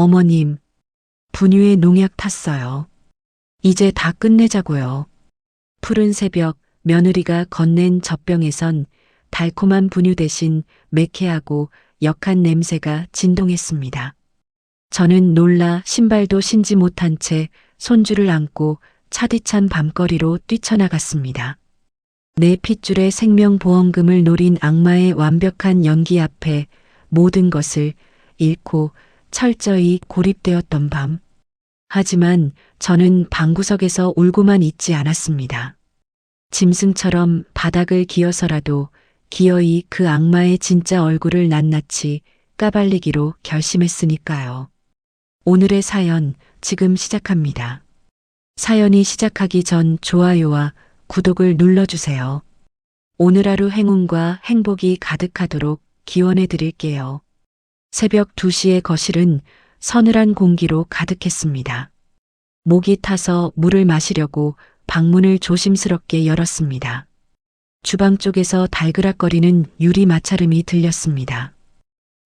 어머님, 분유에 농약 탔어요. 이제 다 끝내자고요. 푸른 새벽, 며느리가 건넨 젖병에선 달콤한 분유 대신 매캐하고 역한 냄새가 진동했습니다. 저는 놀라 신발도 신지 못한 채 손주를 안고 차디찬 밤거리로 뛰쳐나갔습니다. 내 핏줄의 생명보험금을 노린 악마의 완벽한 연기 앞에 모든 것을 잃고 철저히 고립되었던 밤. 하지만 저는 방구석에서 울고만 있지 않았습니다. 짐승처럼 바닥을 기어서라도 기어이 그 악마의 진짜 얼굴을 낱낱이 까발리기로 결심했으니까요. 오늘의 사연 지금 시작합니다. 사연이 시작하기 전 좋아요와 구독을 눌러주세요. 오늘 하루 행운과 행복이 가득하도록 기원해 드릴게요. 새벽 2시의 거실은 서늘한 공기로 가득했습니다. 목이 타서 물을 마시려고 방문을 조심스럽게 열었습니다. 주방 쪽에서 달그락거리는 유리 마찰음이 들렸습니다.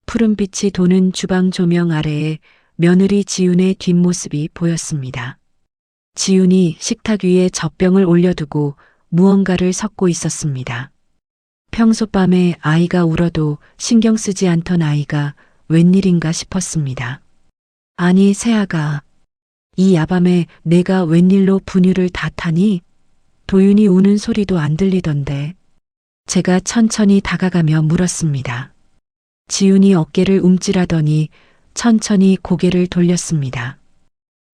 푸른빛이 도는 주방 조명 아래에 며느리 지윤의 뒷모습이 보였습니다. 지윤이 식탁 위에 젖병을 올려두고 무언가를 섞고 있었습니다. 평소 밤에 아이가 울어도 신경 쓰지 않던 아이가 웬일인가 싶었습니다. 아니 새아가, 이 야밤에 내가 웬일로 분유를 다 타니? 도윤이 우는 소리도 안 들리던데. 제가 천천히 다가가며 물었습니다. 지윤이 어깨를 움찔하더니 천천히 고개를 돌렸습니다.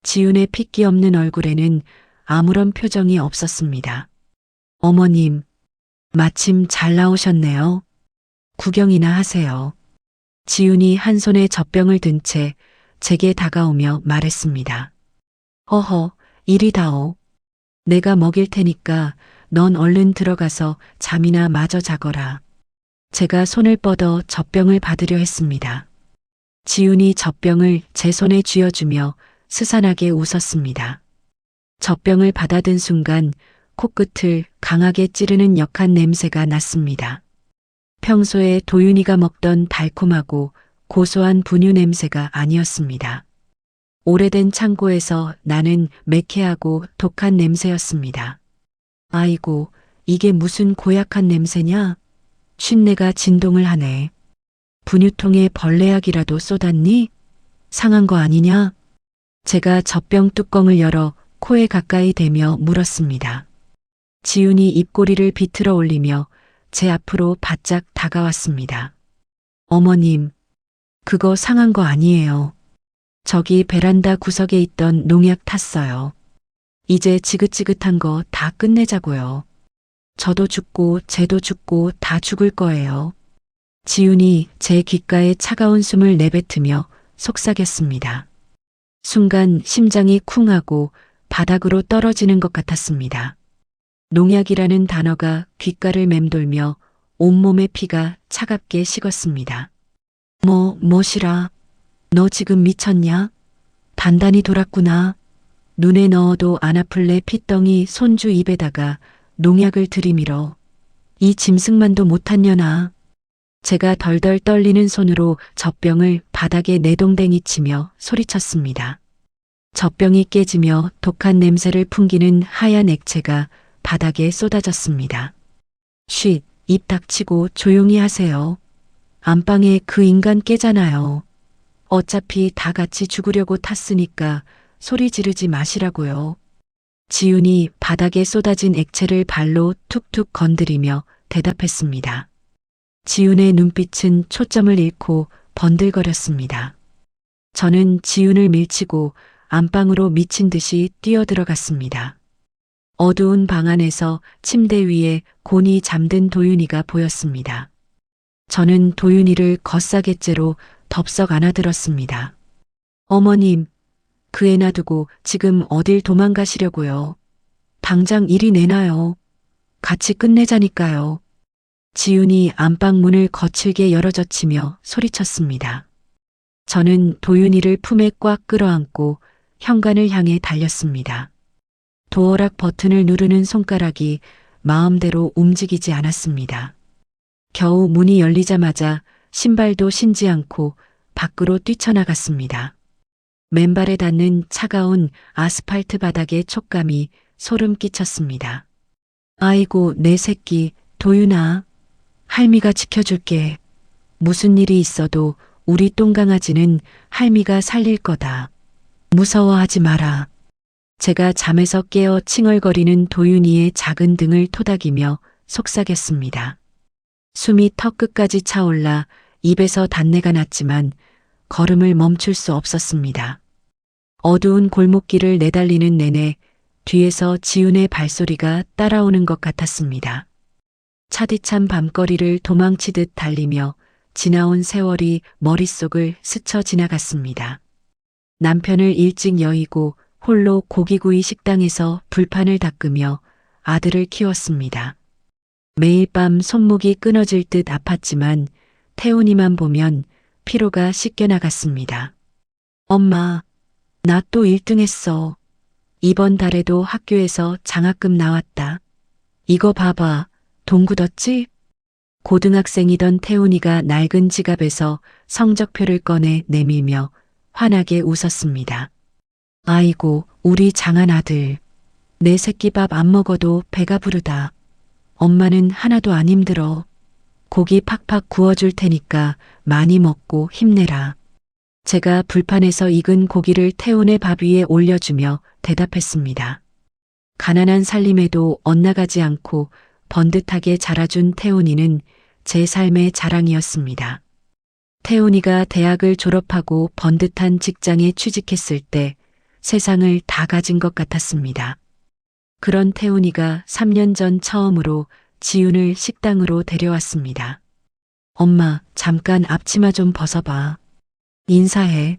지윤의 핏기 없는 얼굴에는 아무런 표정이 없었습니다. 어머님, 마침 잘 나오셨네요. 구경이나 하세요. 지윤이 한 손에 젖병을 든 채 제게 다가오며 말했습니다. 허허, 이리 다오. 내가 먹일 테니까 넌 얼른 들어가서 잠이나 마저 자거라. 제가 손을 뻗어 젖병을 받으려 했습니다. 지윤이 젖병을 제 손에 쥐어주며 스산하게 웃었습니다. 젖병을 받아든 순간 코끝을 강하게 찌르는 역한 냄새가 났습니다. 평소에 도윤이가 먹던 달콤하고 고소한 분유 냄새가 아니었습니다. 오래된 창고에서 나는 매캐하고 독한 냄새였습니다. 아이고, 이게 무슨 고약한 냄새냐? 쉰내가 진동을 하네. 분유통에 벌레약이라도 쏟았니? 상한 거 아니냐? 제가 젖병 뚜껑을 열어 코에 가까이 대며 물었습니다. 지윤이 입꼬리를 비틀어 올리며 제 앞으로 바짝 다가왔습니다. 어머님, 그거 상한 거 아니에요. 저기 베란다 구석에 있던 농약 탔어요. 이제 지긋지긋한 거 다 끝내자고요. 저도 죽고 쟤도 죽고 다 죽을 거예요. 지윤이 제 귓가에 차가운 숨을 내뱉으며 속삭였습니다. 순간 심장이 쿵하고 바닥으로 떨어지는 것 같았습니다. 농약이라는 단어가 귓가를 맴돌며 온몸의 피가 차갑게 식었습니다. 뭐시라. 너 지금 미쳤냐? 단단히 돌았구나. 눈에 넣어도 안 아플래 핏덩이 손주 입에다가 농약을 들이밀어. 이 짐승만도 못한 년아. 제가 덜덜 떨리는 손으로 젖병을 바닥에 내동댕이 치며 소리쳤습니다. 젖병이 깨지며 독한 냄새를 풍기는 하얀 액체가 바닥에 쏟아졌습니다. 쉿, 입 닥치고 조용히 하세요. 안방에 그 인간 깨잖아요. 어차피 다 같이 죽으려고 탔으니까 소리 지르지 마시라고요. 지윤이 바닥에 쏟아진 액체를 발로 툭툭 건드리며 대답했습니다. 지윤의 눈빛은 초점을 잃고 번들거렸습니다. 저는 지윤을 밀치고 안방으로 미친 듯이 뛰어들어갔습니다. 어두운 방 안에서 침대 위에 곤히 잠든 도윤이가 보였습니다. 저는 도윤이를 겉사개째로 덥석 안아들었습니다. 어머님, 그 애 놔두고 지금 어딜 도망가시려고요. 당장 이리 내놔요. 같이 끝내자니까요. 지윤이 안방 문을 거칠게 열어젖히며 소리쳤습니다. 저는 도윤이를 품에 꽉 끌어안고 현관을 향해 달렸습니다. 도어락 버튼을 누르는 손가락이 마음대로 움직이지 않았습니다. 겨우 문이 열리자마자 신발도 신지 않고 밖으로 뛰쳐나갔습니다. 맨발에 닿는 차가운 아스팔트 바닥의 촉감이 소름 끼쳤습니다. 아이고, 내 새끼, 도윤아. 할미가 지켜줄게. 무슨 일이 있어도 우리 똥강아지는 할미가 살릴 거다. 무서워하지 마라. 제가 잠에서 깨어 칭얼거리는 도윤이의 작은 등을 토닥이며 속삭였습니다. 숨이 턱끝까지 차올라 입에서 단내가 났지만 걸음을 멈출 수 없었습니다. 어두운 골목길을 내달리는 내내 뒤에서 지훈의 발소리가 따라오는 것 같았습니다. 차디찬 밤거리를 도망치듯 달리며 지나온 세월이 머릿속을 스쳐 지나갔습니다. 남편을 일찍 여의고 홀로 고기구이 식당에서 불판을 닦으며 아들을 키웠습니다. 매일 밤 손목이 끊어질 듯 아팠지만 태훈이만 보면 피로가 씻겨나갔습니다. 엄마, 나 또 1등 했어. 이번 달에도 학교에서 장학금 나왔다. 이거 봐봐. 돈 굳었지? 고등학생이던 태훈이가 낡은 지갑에서 성적표를 꺼내 내밀며 환하게 웃었습니다. 아이고, 우리 장한 아들. 내 새끼 밥 안 먹어도 배가 부르다. 엄마는 하나도 안 힘들어. 고기 팍팍 구워줄 테니까 많이 먹고 힘내라. 제가 불판에서 익은 고기를 태훈의 밥 위에 올려주며 대답했습니다. 가난한 살림에도 엇나가지 않고 번듯하게 자라준 태훈이는 제 삶의 자랑이었습니다. 태훈이가 대학을 졸업하고 번듯한 직장에 취직했을 때 세상을 다 가진 것 같았습니다. 그런 태훈이가 3년 전 처음으로 지훈을 식당으로 데려왔습니다. 엄마, 잠깐 앞치마 좀 벗어봐. 인사해.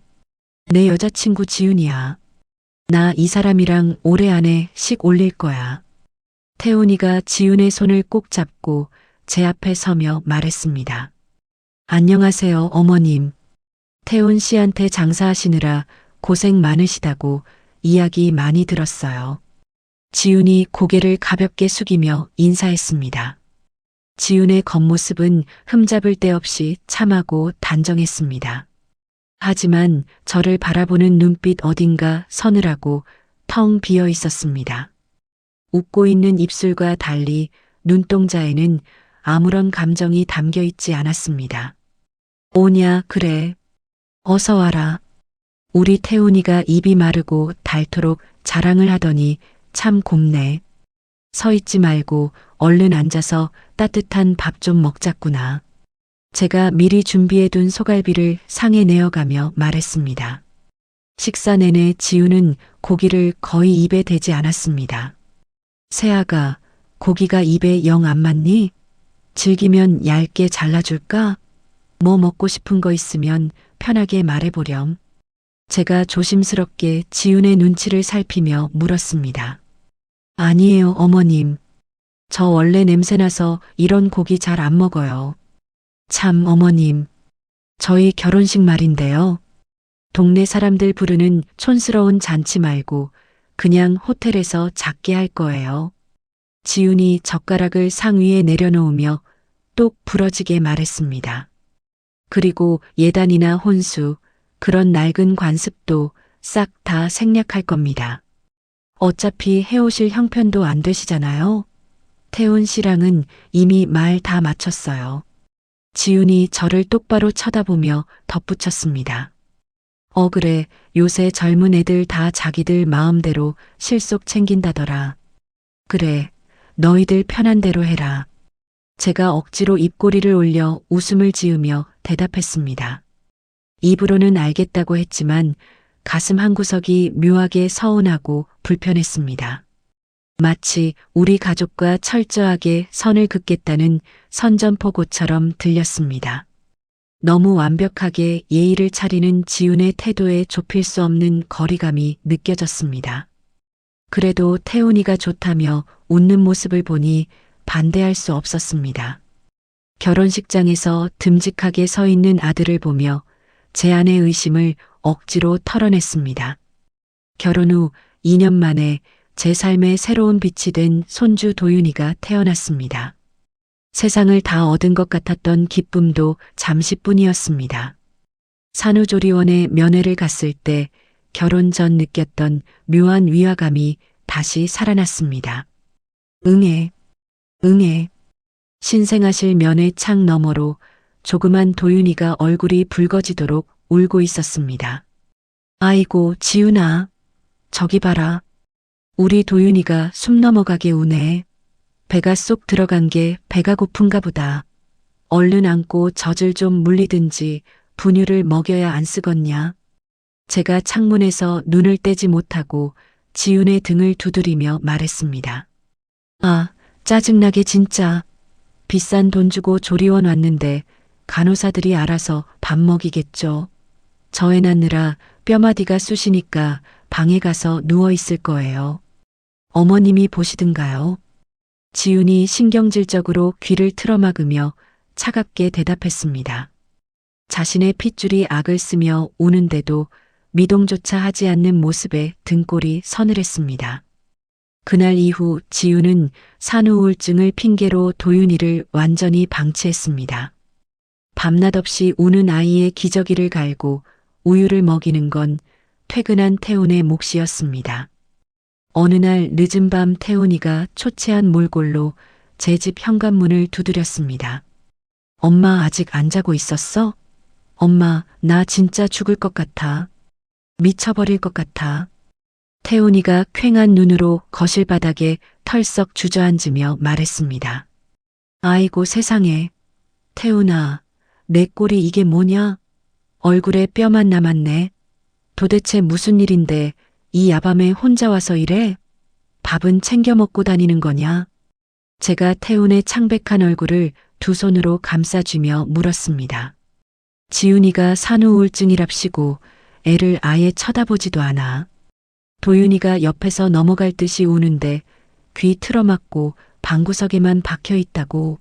내 여자친구 지훈이야. 나 이 사람이랑 올해 안에 식 올릴 거야. 태훈이가 지훈의 손을 꼭 잡고 제 앞에 서며 말했습니다. 안녕하세요, 어머님. 태훈 씨한테 장사하시느라 고생 많으시다고 이야기 많이 들었어요. 지훈이 고개를 가볍게 숙이며 인사했습니다. 지훈의 겉모습은 흠잡을 데 없이 참하고 단정했습니다. 하지만 저를 바라보는 눈빛 어딘가 서늘하고 텅 비어 있었습니다. 웃고 있는 입술과 달리 눈동자에는 아무런 감정이 담겨 있지 않았습니다. 오냐, 그래. 어서 와라. 우리 태훈이가 입이 마르고 닳도록 자랑을 하더니 참 곱네. 서 있지 말고 얼른 앉아서 따뜻한 밥 좀 먹자꾸나. 제가 미리 준비해둔 소갈비를 상에 내어가며 말했습니다. 식사 내내 지우는 고기를 거의 입에 대지 않았습니다. 세아가, 고기가 입에 영 안 맞니? 질기면 얇게 잘라줄까? 뭐 먹고 싶은 거 있으면 편하게 말해보렴. 제가 조심스럽게 지훈의 눈치를 살피며 물었습니다. 아니에요, 어머님. 저 원래 냄새나서 이런 고기 잘 안 먹어요. 참, 어머님. 저희 결혼식 말인데요. 동네 사람들 부르는 촌스러운 잔치 말고 그냥 호텔에서 작게 할 거예요. 지훈이 젓가락을 상 위에 내려놓으며 똑 부러지게 말했습니다. 그리고 예단이나 혼수, 그런 낡은 관습도 싹 다 생략할 겁니다. 어차피 해오실 형편도 안 되시잖아요. 태훈 씨랑은 이미 말 다 마쳤어요. 지훈이 저를 똑바로 쳐다보며 덧붙였습니다. 그래, 요새 젊은 애들 다 자기들 마음대로 실속 챙긴다더라. 그래, 너희들 편한 대로 해라. 제가 억지로 입꼬리를 올려 웃음을 지으며 대답했습니다. 입으로는 알겠다고 했지만 가슴 한구석이 묘하게 서운하고 불편했습니다. 마치 우리 가족과 철저하게 선을 긋겠다는 선전포고처럼 들렸습니다. 너무 완벽하게 예의를 차리는 지훈의 태도에 좁힐 수 없는 거리감이 느껴졌습니다. 그래도 태훈이가 좋다며 웃는 모습을 보니 반대할 수 없었습니다. 결혼식장에서 듬직하게 서 있는 아들을 보며 제 안의 의심을 억지로 털어냈습니다. 결혼 후 2년 만에 제 삶의 새로운 빛이 된 손주 도윤이가 태어났습니다. 세상을 다 얻은 것 같았던 기쁨도 잠시뿐이었습니다. 산후조리원에 면회를 갔을 때 결혼 전 느꼈던 묘한 위화감이 다시 살아났습니다. 응애, 응애. 신생아실 면회 창 너머로 조그만 도윤이가 얼굴이 붉어지도록 울고 있었습니다. 아이고, 지윤아. 저기 봐라. 우리 도윤이가 숨 넘어가게 우네. 배가 쏙 들어간 게 배가 고픈가 보다. 얼른 안고 젖을 좀 물리든지 분유를 먹여야 안 쓰겄냐. 제가 창문에서 눈을 떼지 못하고 지윤의 등을 두드리며 말했습니다. 아, 짜증나게 진짜. 비싼 돈 주고 조리원 왔는데 간호사들이 알아서 밥 먹이겠죠. 저 애 낳느라 뼈마디가 쑤시니까 방에 가서 누워 있을 거예요. 어머님이 보시든가요. 지윤이 신경질적으로 귀를 틀어막으며 차갑게 대답했습니다. 자신의 핏줄이 악을 쓰며 우는데도 미동조차 하지 않는 모습에 등골이 서늘했습니다. 그날 이후 지윤은 산후우울증을 핑계로 도윤이를 완전히 방치했습니다. 밤낮 없이 우는 아이의 기저귀를 갈고 우유를 먹이는 건 퇴근한 태훈의 몫이었습니다. 어느 날 늦은 밤 태훈이가 초췌한 몰골로 제 집 현관문을 두드렸습니다. 엄마 아직 안 자고 있었어? 엄마, 나 진짜 죽을 것 같아. 미쳐버릴 것 같아. 태훈이가 퀭한 눈으로 거실 바닥에 털썩 주저앉으며 말했습니다. 아이고 세상에. 태훈아, 내 꼴이 이게 뭐냐? 얼굴에 뼈만 남았네. 도대체 무슨 일인데 이 야밤에 혼자 와서 이래? 밥은 챙겨 먹고 다니는 거냐? 제가 태훈의 창백한 얼굴을 두 손으로 감싸주며 물었습니다. 지윤이가 산후우울증이랍시고 애를 아예 쳐다보지도 않아. 도윤이가 옆에서 넘어갈 듯이 우는데 귀 틀어막고 방구석에만 박혀 있다고.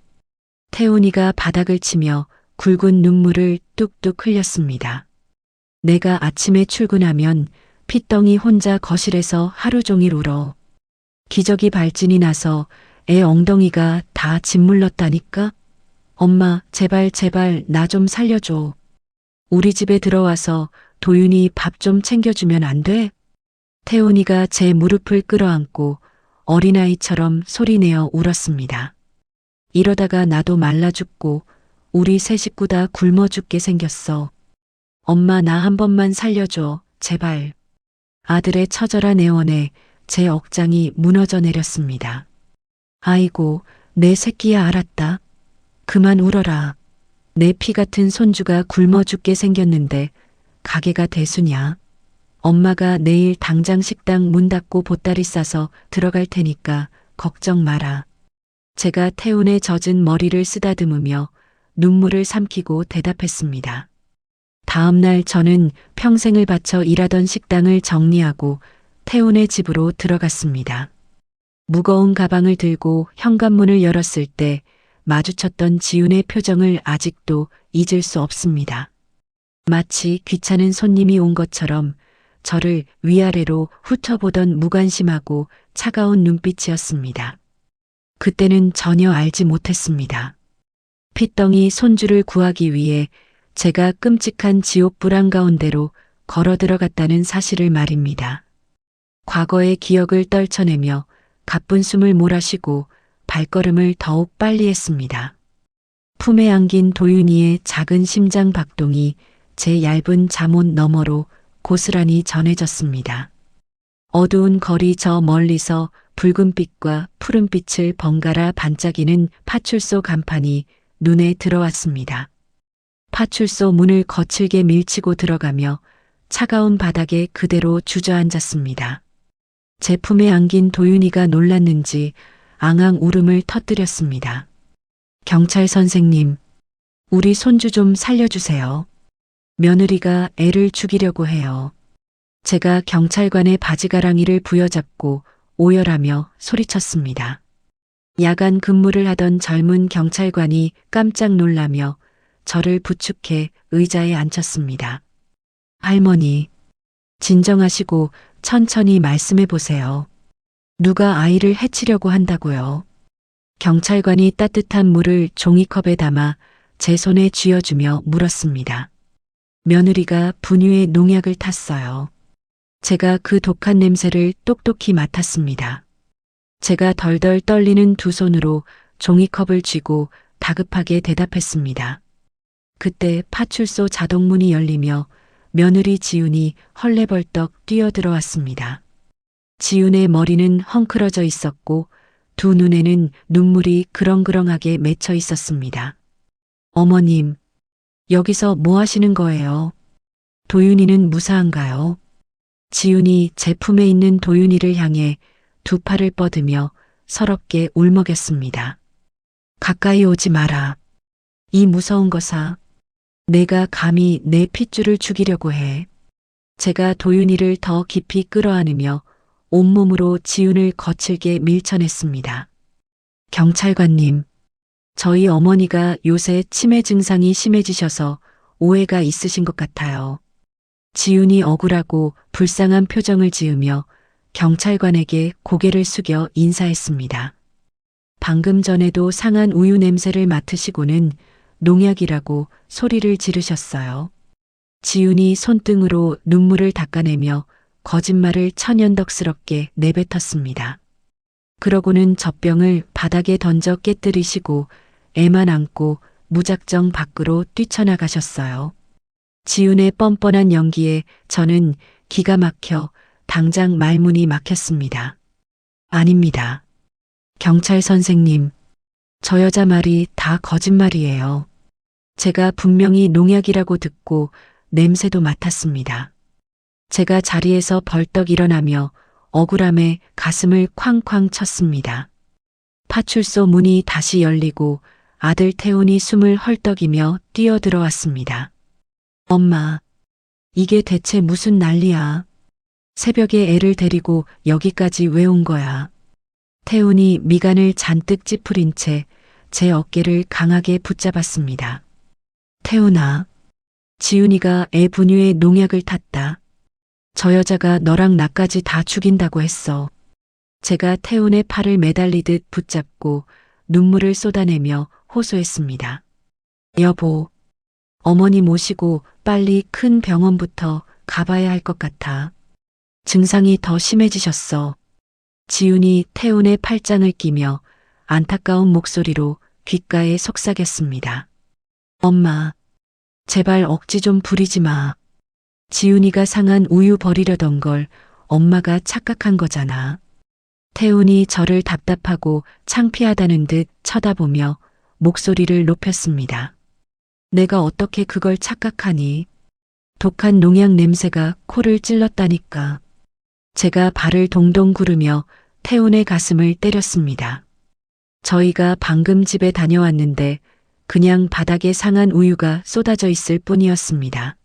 태훈이가 바닥을 치며 굵은 눈물을 뚝뚝 흘렸습니다. 내가 아침에 출근하면 핏덩이 혼자 거실에서 하루 종일 울어. 기저귀 발진이 나서 애 엉덩이가 다 짓물렀다니까? 엄마, 제발 나 좀 살려줘. 우리 집에 들어와서 도윤이 밥 좀 챙겨주면 안 돼? 태훈이가 제 무릎을 끌어안고 어린아이처럼 소리내어 울었습니다. 이러다가 나도 말라 죽고 우리 세 식구 다 굶어 죽게 생겼어. 엄마 나 한 번만 살려줘, 제발. 아들의 처절한 애원에 제 억장이 무너져 내렸습니다. 아이고, 내 새끼야 알았다. 그만 울어라. 내 피 같은 손주가 굶어 죽게 생겼는데 가게가 대수냐. 엄마가 내일 당장 식당 문 닫고 보따리 싸서 들어갈 테니까 걱정 마라. 제가 태훈의 젖은 머리를 쓰다듬으며 눈물을 삼키고 대답했습니다. 다음 날 저는 평생을 바쳐 일하던 식당을 정리하고 태훈의 집으로 들어갔습니다. 무거운 가방을 들고 현관문을 열었을 때 마주쳤던 지윤의 표정을 아직도 잊을 수 없습니다. 마치 귀찮은 손님이 온 것처럼 저를 위아래로 훑어보던 무관심하고 차가운 눈빛이었습니다. 그때는 전혀 알지 못했습니다. 핏덩이 손주를 구하기 위해 제가 끔찍한 지옥불 한가운데로 걸어 들어갔다는 사실을 말입니다. 과거의 기억을 떨쳐내며 가쁜 숨을 몰아쉬고 발걸음을 더욱 빨리 했습니다. 품에 안긴 도윤이의 작은 심장 박동이 제 얇은 잠옷 너머로 고스란히 전해졌습니다. 어두운 거리 저 멀리서 붉은빛과 푸른빛을 번갈아 반짝이는 파출소 간판이 눈에 들어왔습니다. 파출소 문을 거칠게 밀치고 들어가며 차가운 바닥에 그대로 주저앉았습니다. 제 품에 안긴 도윤이가 놀랐는지 앙앙 울음을 터뜨렸습니다. 경찰 선생님, 우리 손주 좀 살려주세요. 며느리가 애를 죽이려고 해요. 제가 경찰관의 바지가랑이를 부여잡고 오열하며 소리쳤습니다. 야간 근무를 하던 젊은 경찰관이 깜짝 놀라며 저를 부축해 의자에 앉혔습니다. 할머니, 진정하시고 천천히 말씀해 보세요. 누가 아이를 해치려고 한다고요? 경찰관이 따뜻한 물을 종이컵에 담아 제 손에 쥐어주며 물었습니다. 며느리가 분유에 농약을 탔어요. 제가 그 독한 냄새를 똑똑히 맡았습니다. 제가 덜덜 떨리는 두 손으로 종이컵을 쥐고 다급하게 대답했습니다. 그때 파출소 자동문이 열리며 며느리 지훈이 헐레벌떡 뛰어들어왔습니다. 지훈의 머리는 헝클어져 있었고 두 눈에는 눈물이 그렁그렁하게 맺혀 있었습니다. 어머님, 여기서 뭐 하시는 거예요? 도윤이는 무사한가요? 지훈이 제품에 있는 도윤이를 향해 두 팔을 뻗으며 서럽게 울먹였습니다. 가까이 오지 마라. 이 무서운 것아. 내가 감히 내 핏줄을 죽이려고 해. 제가 도윤이를 더 깊이 끌어안으며 온몸으로 지훈을 거칠게 밀쳐냈습니다. 경찰관님, 저희 어머니가 요새 치매 증상이 심해지셔서 오해가 있으신 것 같아요. 지훈이 억울하고 불쌍한 표정을 지으며 경찰관에게 고개를 숙여 인사했습니다. 방금 전에도 상한 우유 냄새를 맡으시고는 농약이라고 소리를 지르셨어요. 지훈이 손등으로 눈물을 닦아내며 거짓말을 천연덕스럽게 내뱉었습니다. 그러고는 젖병을 바닥에 던져 깨뜨리시고 애만 안고 무작정 밖으로 뛰쳐나가셨어요. 지훈의 뻔뻔한 연기에 저는 기가 막혀 당장 말문이 막혔습니다. 아닙니다. 경찰 선생님, 저 여자 말이 다 거짓말이에요. 제가 분명히 농약이라고 듣고 냄새도 맡았습니다. 제가 자리에서 벌떡 일어나며 억울함에 가슴을 쾅쾅 쳤습니다. 파출소 문이 다시 열리고 아들 태훈이 숨을 헐떡이며 뛰어들어왔습니다. 엄마, 이게 대체 무슨 난리야? 새벽에 애를 데리고 여기까지 왜 온 거야? 태훈이 미간을 잔뜩 찌푸린 채 제 어깨를 강하게 붙잡았습니다. 태훈아, 지훈이가 애 분유에 농약을 탔다. 저 여자가 너랑 나까지 다 죽인다고 했어. 제가 태훈의 팔을 매달리듯 붙잡고 눈물을 쏟아내며 호소했습니다. 여보, 어머니 모시고 빨리 큰 병원부터 가봐야 할 것 같아. 증상이 더 심해지셨어. 지훈이 태훈의 팔짱을 끼며 안타까운 목소리로 귓가에 속삭였습니다. 엄마, 제발 억지 좀 부리지 마. 지훈이가 상한 우유 버리려던 걸 엄마가 착각한 거잖아. 태훈이 저를 답답하고 창피하다는 듯 쳐다보며 목소리를 높였습니다. 내가 어떻게 그걸 착각하니? 독한 농약 냄새가 코를 찔렀다니까. 제가 발을 동동 구르며 태훈의 가슴을 때렸습니다. 저희가 방금 집에 다녀왔는데 그냥 바닥에 상한 우유가 쏟아져 있을 뿐이었습니다.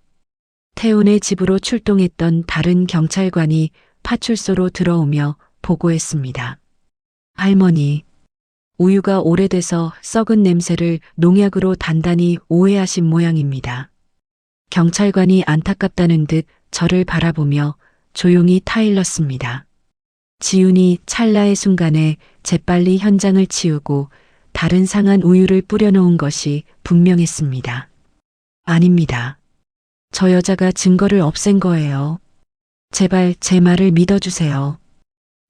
태훈의 집으로 출동했던 다른 경찰관이 파출소로 들어오며 보고했습니다. 할머니, 우유가 오래돼서 썩은 냄새를 농약으로 단단히 오해하신 모양입니다. 경찰관이 안타깝다는 듯 저를 바라보며 조용히 타일렀습니다. 지훈이 찰나의 순간에 재빨리 현장을 치우고 다른 상한 우유를 뿌려놓은 것이 분명했습니다. 아닙니다. 저 여자가 증거를 없앤 거예요. 제발 제 말을 믿어주세요.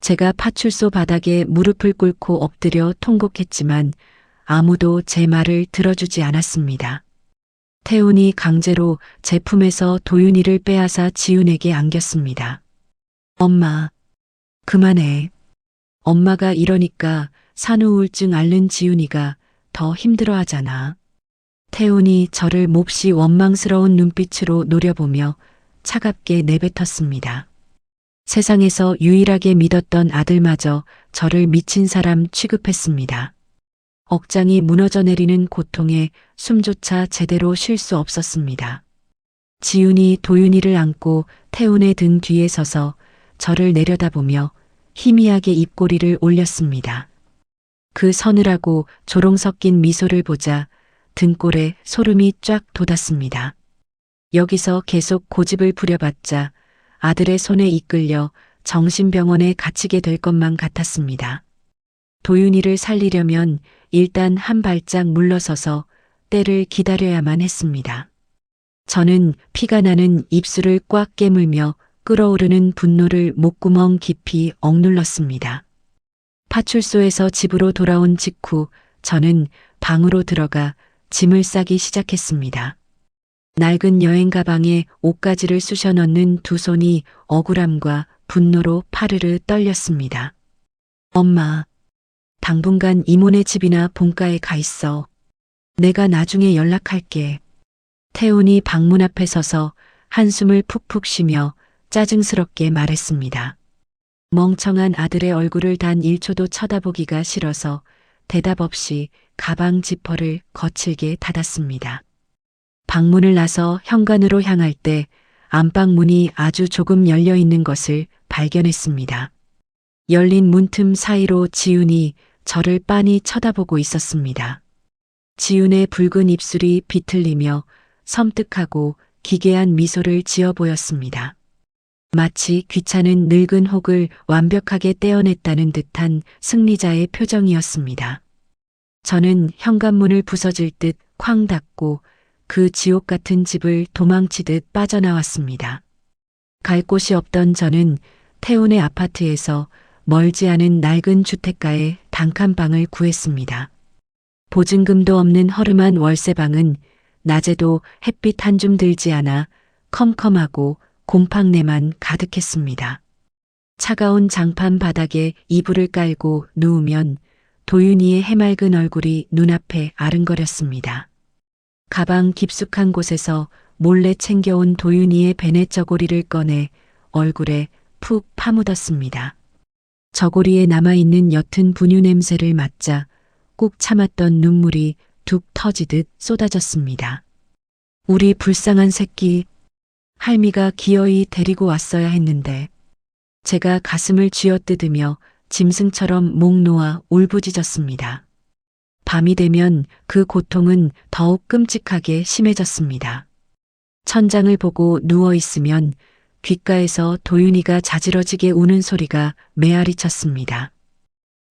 제가 파출소 바닥에 무릎을 꿇고 엎드려 통곡했지만 아무도 제 말을 들어주지 않았습니다. 태훈이 강제로 제품에서 도윤이를 빼앗아 지훈에게 안겼습니다. 엄마, 그만해. 엄마가 이러니까 산후우울증 앓는 지훈이가 더 힘들어하잖아. 태훈이 저를 몹시 원망스러운 눈빛으로 노려보며 차갑게 내뱉었습니다. 세상에서 유일하게 믿었던 아들마저 저를 미친 사람 취급했습니다. 억장이 무너져 내리는 고통에 숨조차 제대로 쉴 수 없었습니다. 지훈이 도윤이를 안고 태훈의 등 뒤에 서서 저를 내려다보며 희미하게 입꼬리를 올렸습니다. 그 서늘하고 조롱 섞인 미소를 보자 등골에 소름이 쫙 돋았습니다. 여기서 계속 고집을 부려봤자 아들의 손에 이끌려 정신병원에 갇히게 될 것만 같았습니다. 도윤이를 살리려면 일단 한 발짝 물러서서 때를 기다려야만 했습니다. 저는 피가 나는 입술을 꽉 깨물며 끓어오르는 분노를 목구멍 깊이 억눌렀습니다. 파출소에서 집으로 돌아온 직후 저는 방으로 들어가 짐을 싸기 시작했습니다. 낡은 여행 가방에 옷가지를 쑤셔 넣는 두 손이 억울함과 분노로 파르르 떨렸습니다. 엄마, 당분간 이모네 집이나 본가에 가 있어. 내가 나중에 연락할게. 태훈이 방문 앞에 서서 한숨을 푹푹 쉬며 짜증스럽게 말했습니다. 멍청한 아들의 얼굴을 단 1초도 쳐다보기가 싫어서 대답 없이 가방 지퍼를 거칠게 닫았습니다. 방문을 나서 현관으로 향할 때 안방 문이 아주 조금 열려 있는 것을 발견했습니다. 열린 문틈 사이로 지훈이 저를 빤히 쳐다보고 있었습니다. 지훈의 붉은 입술이 비틀리며 섬뜩하고 기괴한 미소를 지어 보였습니다. 마치 귀찮은 늙은 혹을 완벽하게 떼어냈다는 듯한 승리자의 표정이었습니다. 저는 현관문을 부서질 듯 쾅 닫고 그 지옥 같은 집을 도망치듯 빠져나왔습니다. 갈 곳이 없던 저는 태훈의 아파트에서 멀지 않은 낡은 주택가에 단칸방을 구했습니다. 보증금도 없는 허름한 월세방은 낮에도 햇빛 한 줌 들지 않아 컴컴하고 곰팡내만 가득했습니다. 차가운 장판 바닥에 이불을 깔고 누우면 도윤이의 해맑은 얼굴이 눈앞에 아른거렸습니다. 가방 깊숙한 곳에서 몰래 챙겨온 도윤이의 베넷 저고리를 꺼내 얼굴에 푹 파묻었습니다. 저고리에 남아있는 옅은 분유 냄새를 맡자 꾹 참았던 눈물이 툭 터지듯 쏟아졌습니다. 우리 불쌍한 새끼, 할미가 기어이 데리고 왔어야 했는데. 제가 가슴을 쥐어뜯으며 짐승처럼 목 놓아 울부짖었습니다. 밤이 되면 그 고통은 더욱 끔찍하게 심해졌습니다. 천장을 보고 누워있으면 귓가에서 도윤이가 자지러지게 우는 소리가 메아리 쳤습니다.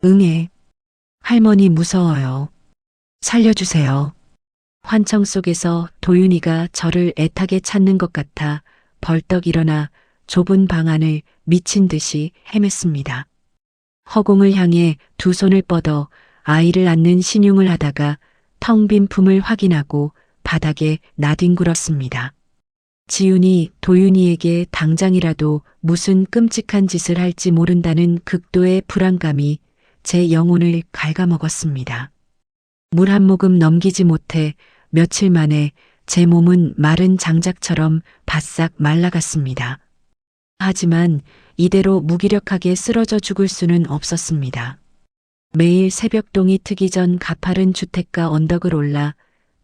응애, 할머니 무서워요. 살려주세요. 환청 속에서 도윤이가 저를 애타게 찾는 것 같아 벌떡 일어나 좁은 방 안을 미친 듯이 헤맸습니다. 허공을 향해 두 손을 뻗어 아이를 안는 신용을 하다가 텅 빈 품을 확인하고 바닥에 나뒹굴었습니다. 지훈이 도윤이에게 당장이라도 무슨 끔찍한 짓을 할지 모른다는 극도의 불안감이 제 영혼을 갉아먹었습니다. 물 한 모금 넘기지 못해 며칠 만에 제 몸은 마른 장작처럼 바싹 말라갔습니다. 하지만 이대로 무기력하게 쓰러져 죽을 수는 없었습니다. 매일 새벽동이 트기 전 가파른 주택가 언덕을 올라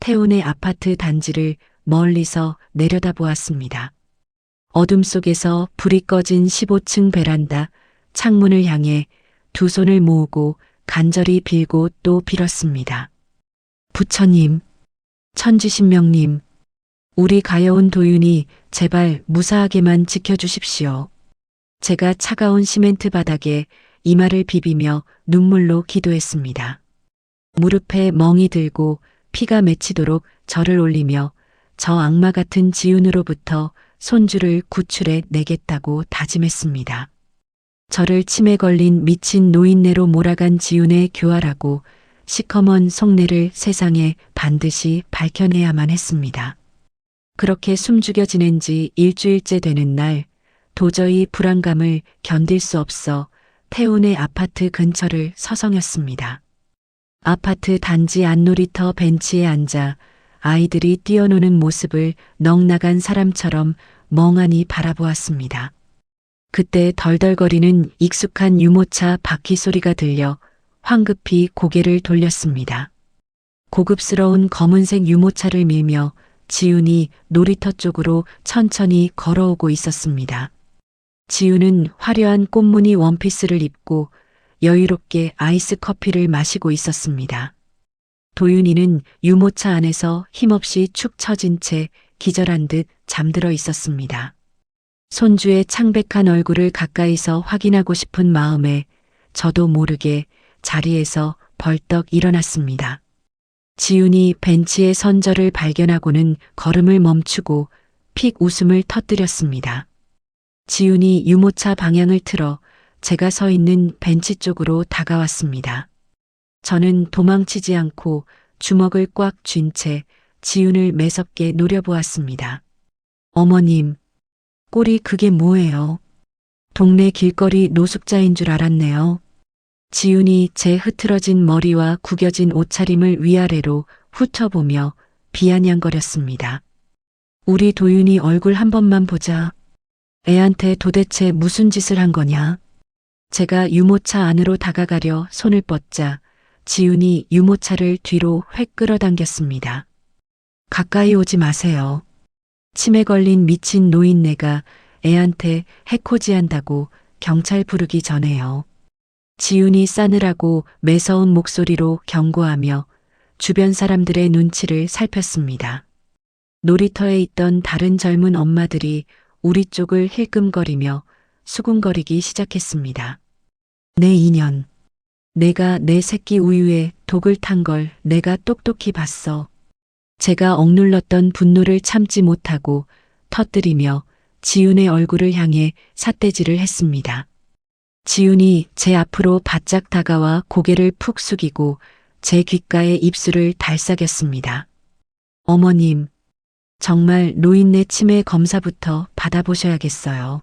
태훈의 아파트 단지를 멀리서 내려다보았습니다. 어둠 속에서 불이 꺼진 15층 베란다 창문을 향해 두 손을 모으고 간절히 빌고 또 빌었습니다. 부처님, 천지신명님, 우리 가여운 도윤이 제발 무사하게만 지켜주십시오. 제가 차가운 시멘트 바닥에 이마를 비비며 눈물로 기도했습니다. 무릎에 멍이 들고 피가 맺히도록 절을 올리며 저 악마 같은 지훈으로부터 손주를 구출해 내겠다고 다짐했습니다. 저를 침에 걸린 미친 노인네로 몰아간 지훈의 교활하고 시커먼 속내를 세상에 반드시 밝혀내야만 했습니다. 그렇게 숨죽여 지낸 지 일주일째 되는 날 도저히 불안감을 견딜 수 없어 태훈의 아파트 근처를 서성였습니다. 아파트 단지 안놀이터 벤치에 앉아 아이들이 뛰어노는 모습을 넋나간 사람처럼 멍하니 바라보았습니다. 그때 덜덜거리는 익숙한 유모차 바퀴 소리가 들려 황급히 고개를 돌렸습니다. 고급스러운 검은색 유모차를 밀며 지훈이 놀이터 쪽으로 천천히 걸어오고 있었습니다. 지훈은 화려한 꽃무늬 원피스를 입고 여유롭게 아이스 커피를 마시고 있었습니다. 도윤이는 유모차 안에서 힘없이 축 처진 채 기절한 듯 잠들어 있었습니다. 손주의 창백한 얼굴을 가까이서 확인하고 싶은 마음에 저도 모르게 자리에서 벌떡 일어났습니다. 지훈이 벤치에 선 저를 발견하고는 걸음을 멈추고 픽 웃음을 터뜨렸습니다. 지훈이 유모차 방향을 틀어 제가 서 있는 벤치 쪽으로 다가왔습니다. 저는 도망치지 않고 주먹을 꽉 쥔 채 지훈을 매섭게 노려보았습니다. 어머님, 꼴이 그게 뭐예요? 동네 길거리 노숙자인 줄 알았네요. 지훈이 제 흐트러진 머리와 구겨진 옷차림을 위아래로 훑어보며 비아냥거렸습니다. 우리 도윤이 얼굴 한 번만 보자. 애한테 도대체 무슨 짓을 한 거냐? 제가 유모차 안으로 다가가려 손을 뻗자 지훈이 유모차를 뒤로 획 끌어당겼습니다. 가까이 오지 마세요. 치매 걸린 미친 노인네가 애한테 해코지한다고 경찰 부르기 전에요. 지훈이 싸늘하고 매서운 목소리로 경고하며 주변 사람들의 눈치를 살폈습니다. 놀이터에 있던 다른 젊은 엄마들이 우리 쪽을 힐끔거리며 수군거리기 시작했습니다. 내 인연. 내가 내 새끼 우유에 독을 탄 걸 내가 똑똑히 봤어. 제가 억눌렀던 분노를 참지 못하고 터뜨리며 지훈의 얼굴을 향해 삿대질을 했습니다. 지훈이 제 앞으로 바짝 다가와 고개를 푹 숙이고 제 귓가에 입술을 달싹였습니다. 어머님, 정말 노인네 치매 검사부터 받아보셔야겠어요.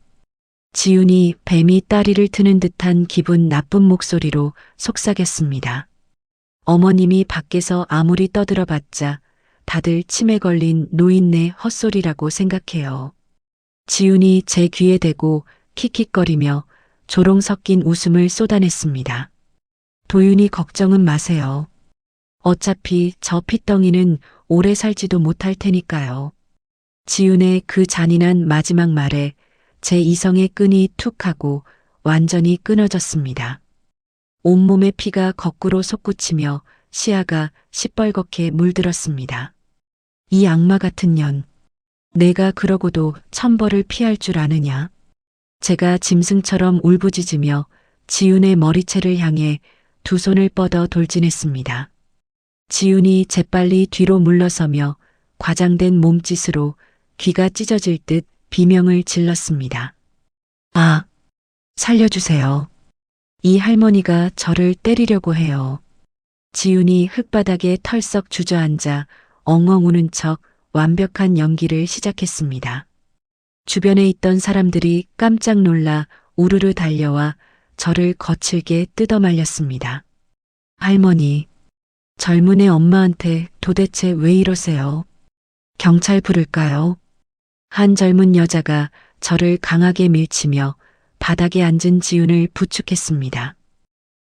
지훈이 뱀이 따리를 트는 듯한 기분 나쁜 목소리로 속삭였습니다. 어머님이 밖에서 아무리 떠들어봤자 다들 치매 걸린 노인네 헛소리라고 생각해요. 지훈이 제 귀에 대고 킥킥거리며 조롱 섞인 웃음을 쏟아냈습니다. 도윤이 걱정은 마세요. 어차피 저 핏덩이는 오래 살지도 못할 테니까요. 지훈의 그 잔인한 마지막 말에 제 이성의 끈이 툭 하고 완전히 끊어졌습니다. 온몸의 피가 거꾸로 솟구치며 시야가 시뻘겋게 물들었습니다. 이 악마 같은 년. 내가 그러고도 천벌을 피할 줄 아느냐. 제가 짐승처럼 울부짖으며 지훈의 머리채를 향해 두 손을 뻗어 돌진했습니다. 지훈이 재빨리 뒤로 물러서며 과장된 몸짓으로 귀가 찢어질 듯 비명을 질렀습니다. 아, 살려주세요. 이 할머니가 저를 때리려고 해요. 지훈이 흙바닥에 털썩 주저앉아 엉엉 우는 척 완벽한 연기를 시작했습니다. 주변에 있던 사람들이 깜짝 놀라 우르르 달려와 저를 거칠게 뜯어말렸습니다. 할머니, 젊은 애 엄마한테 도대체 왜 이러세요? 경찰 부를까요? 한 젊은 여자가 저를 강하게 밀치며 바닥에 앉은 지훈을 부축했습니다.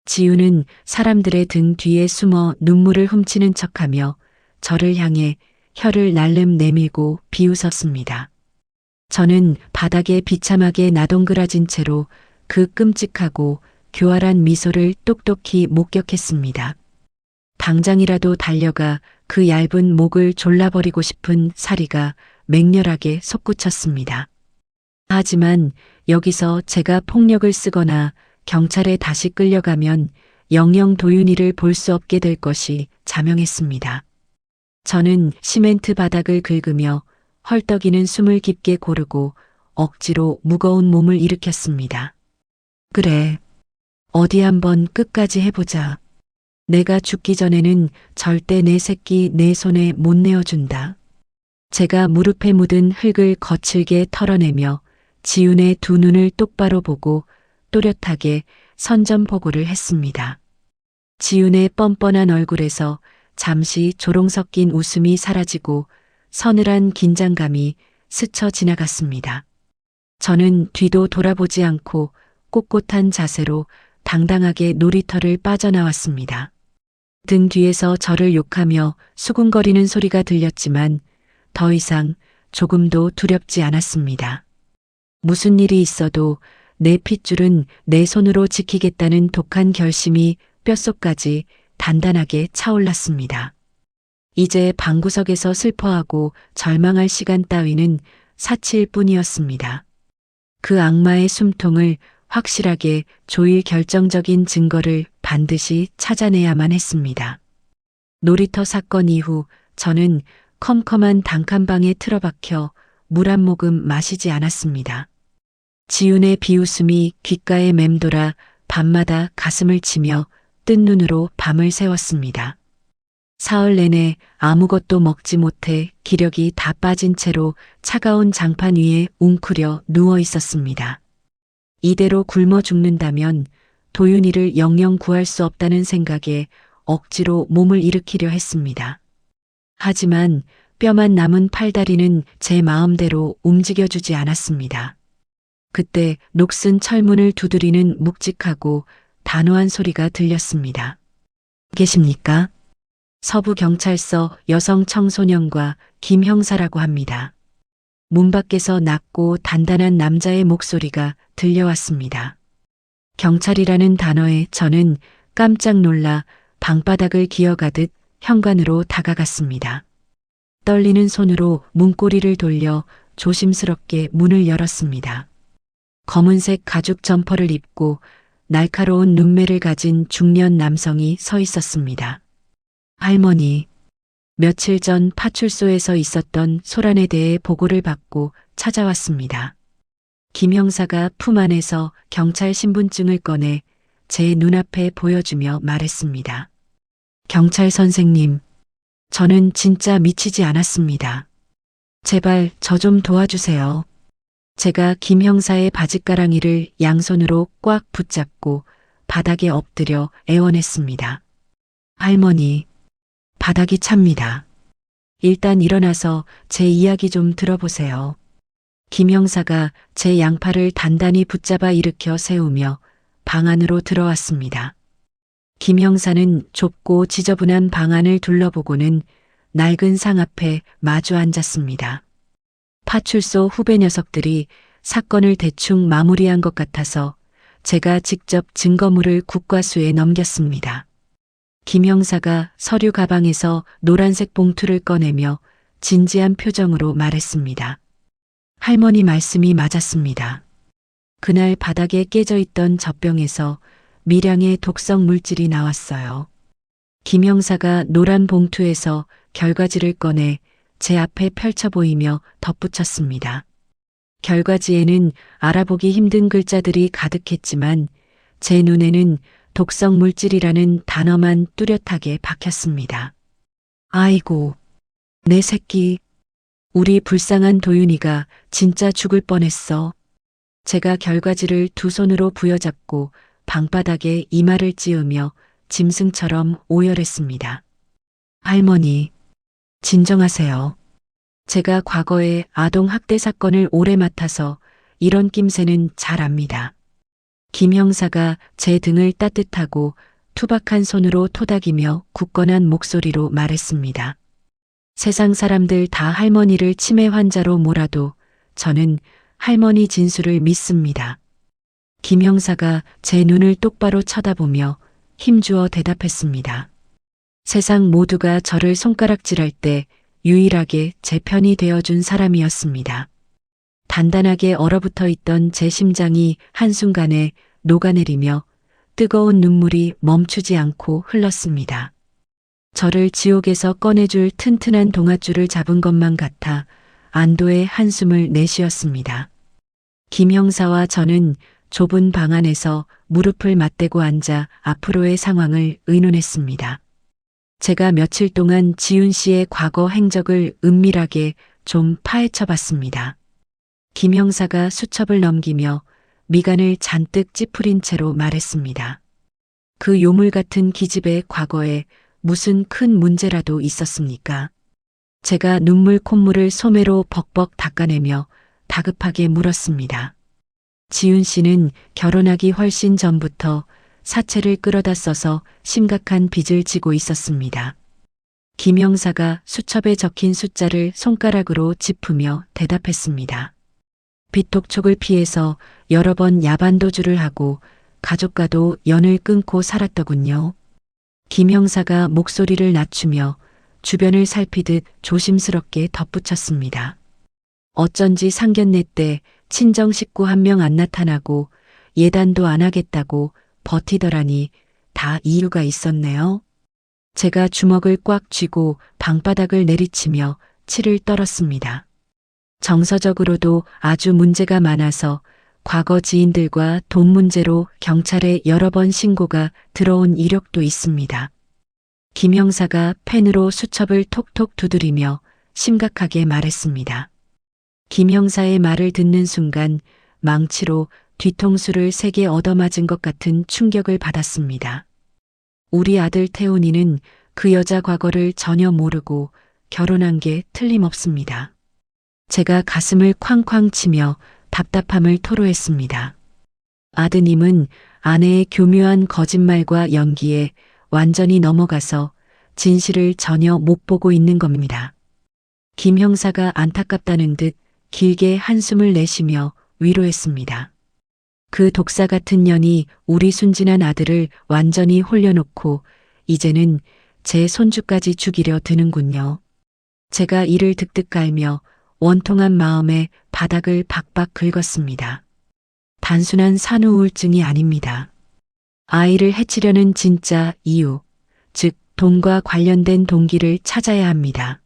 지훈은 사람들의 등 뒤에 숨어 눈물을 훔치는 척하며 저를 향해 혀를 날름 내밀고 비웃었습니다. 저는 바닥에 비참하게 나동그라진 채로 그 끔찍하고 교활한 미소를 똑똑히 목격했습니다. 당장이라도 달려가 그 얇은 목을 졸라버리고 싶은 사리가 맹렬하게 솟구쳤습니다. 하지만 여기서 제가 폭력을 쓰거나 경찰에 다시 끌려가면 영영 도윤이를 볼 수 없게 될 것이 자명했습니다. 저는 시멘트 바닥을 긁으며 헐떡이는 숨을 깊게 고르고 억지로 무거운 몸을 일으켰습니다. 그래, 어디 한번 끝까지 해보자. 내가 죽기 전에는 절대 내 새끼 내 손에 못 내어준다. 제가 무릎에 묻은 흙을 거칠게 털어내며 지훈의 두 눈을 똑바로 보고 또렷하게 선전포고를 했습니다. 지훈의 뻔뻔한 얼굴에서 잠시 조롱 섞인 웃음이 사라지고 서늘한 긴장감이 스쳐 지나갔습니다. 저는 뒤도 돌아보지 않고 꼿꼿한 자세로 당당하게 놀이터를 빠져나왔습니다. 등 뒤에서 저를 욕하며 수군거리는 소리가 들렸지만 더 이상 조금도 두렵지 않았습니다. 무슨 일이 있어도 내 핏줄은 내 손으로 지키겠다는 독한 결심이 뼛속까지 단단하게 차올랐습니다. 이제 방구석에서 슬퍼하고 절망할 시간 따위는 사치일 뿐이었습니다. 그 악마의 숨통을 확실하게 조일 결정적인 증거를 반드시 찾아내야만 했습니다. 놀이터 사건 이후 저는 컴컴한 단칸방에 틀어박혀 물 한 모금 마시지 않았습니다. 지훈의 비웃음이 귓가에 맴돌아 밤마다 가슴을 치며 뜬 눈으로 밤을 새웠습니다. 사흘 내내 아무것도 먹지 못해 기력이 다 빠진 채로 차가운 장판 위에 웅크려 누워 있었습니다. 이대로 굶어 죽는다면 도윤이를 영영 구할 수 없다는 생각에 억지로 몸을 일으키려 했습니다. 하지만 뼈만 남은 팔다리는 제 마음대로 움직여주지 않았습니다. 그때 녹슨 철문을 두드리는 묵직하고 단호한 소리가 들렸습니다. 계십니까? 서부경찰서 여성 청소년과 김 형사라고 합니다. 문 밖에서 낮고 단단한 남자의 목소리가 들려왔습니다. 경찰이라는 단어에 저는 깜짝 놀라 방바닥을 기어가듯 현관으로 다가갔습니다. 떨리는 손으로 문고리를 돌려 조심스럽게 문을 열었습니다. 검은색 가죽 점퍼를 입고 날카로운 눈매를 가진 중년 남성이 서 있었습니다. 할머니, 며칠 전 파출소에서 있었던 소란에 대해 보고를 받고 찾아왔습니다. 김 형사가 품 안에서 경찰 신분증을 꺼내 제 눈앞에 보여주며 말했습니다. 경찰 선생님, 저는 진짜 미치지 않았습니다. 제발 저 좀 도와주세요. 제가 김 형사의 바짓가랑이를 양손으로 꽉 붙잡고 바닥에 엎드려 애원했습니다. 할머니, 바닥이 찹니다. 일단 일어나서 제 이야기 좀 들어보세요. 김 형사가 제 양팔을 단단히 붙잡아 일으켜 세우며 방 안으로 들어왔습니다. 김 형사는 좁고 지저분한 방 안을 둘러보고는 낡은 상 앞에 마주 앉았습니다. 파출소 후배 녀석들이 사건을 대충 마무리한 것 같아서 제가 직접 증거물을 국과수에 넘겼습니다. 김 형사가 서류 가방에서 노란색 봉투를 꺼내며 진지한 표정으로 말했습니다. 할머니 말씀이 맞았습니다. 그날 바닥에 깨져 있던 젖병에서 미량의 독성 물질이 나왔어요. 김 형사가 노란 봉투에서 결과지를 꺼내 제 앞에 펼쳐 보이며 덧붙였습니다. 결과지에는 알아보기 힘든 글자들이 가득했지만 제 눈에는 독성 물질이라는 단어만 뚜렷하게 박혔습니다. 아이고, 내 새끼. 우리 불쌍한 도윤이가 진짜 죽을 뻔했어. 제가 결과지를 두 손으로 부여잡고 방바닥에 이마를 찌으며 짐승처럼 오열했습니다. 할머니, 진정하세요. 제가 과거에 아동 학대 사건을 오래 맡아서 이런 낌새는 잘 압니다. 김 형사가 제 등을 따뜻하고 투박한 손으로 토닥이며 굳건한 목소리로 말했습니다. 세상 사람들 다 할머니를 치매 환자로 몰아도 저는 할머니 진술을 믿습니다. 김 형사가 제 눈을 똑바로 쳐다보며 힘주어 대답했습니다. 세상 모두가 저를 손가락질할 때 유일하게 제 편이 되어준 사람이었습니다. 단단하게 얼어붙어 있던 제 심장이 한순간에 녹아내리며 뜨거운 눈물이 멈추지 않고 흘렀습니다. 저를 지옥에서 꺼내줄 튼튼한 동아줄을 잡은 것만 같아 안도의 한숨을 내쉬었습니다. 김 형사와 저는 좁은 방 안에서 무릎을 맞대고 앉아 앞으로의 상황을 의논했습니다. 제가 며칠 동안 지훈 씨의 과거 행적을 은밀하게 좀 파헤쳐 봤습니다. 김 형사가 수첩을 넘기며 미간을 잔뜩 찌푸린 채로 말했습니다. 그 요물 같은 기집의 과거에 무슨 큰 문제라도 있었습니까? 제가 눈물 콧물을 소매로 벅벅 닦아내며 다급하게 물었습니다. 지훈 씨는 결혼하기 훨씬 전부터 사채를 끌어다 써서 심각한 빚을 지고 있었습니다. 김 형사가 수첩에 적힌 숫자를 손가락으로 짚으며 대답했습니다. 빚독촉을 피해서 여러 번 야반도주를 하고 가족과도 연을 끊고 살았더군요. 김 형사가 목소리를 낮추며 주변을 살피듯 조심스럽게 덧붙였습니다. 어쩐지 상견례 때 친정 식구 한 명 안 나타나고 예단도 안 하겠다고 버티더라니 다 이유가 있었네요. 제가 주먹을 꽉 쥐고 방바닥을 내리치며 치를 떨었습니다. 정서적으로도 아주 문제가 많아서 과거 지인들과 돈 문제로 경찰에 여러 번 신고가 들어온 이력도 있습니다. 김 형사가 펜으로 수첩을 톡톡 두드리며 심각하게 말했습니다. 김 형사의 말을 듣는 순간 망치로 뒤통수를 3개 얻어맞은 것 같은 충격을 받았습니다. 우리 아들 태훈이는 그 여자 과거를 전혀 모르고 결혼한 게 틀림없습니다. 제가 가슴을 쾅쾅 치며 답답함을 토로했습니다. 아드님은 아내의 교묘한 거짓말과 연기에 완전히 넘어가서 진실을 전혀 못 보고 있는 겁니다. 김 형사가 안타깝다는 듯 길게 한숨을 내쉬며 위로했습니다. 그 독사 같은 년이 우리 순진한 아들을 완전히 홀려놓고 이제는 제 손주까지 죽이려 드는군요. 제가 이를 득득 깔며 원통한 마음에 바닥을 박박 긁었습니다. 단순한 산후 우울증이 아닙니다. 아이를 해치려는 진짜 이유, 즉 돈과 관련된 동기를 찾아야 합니다.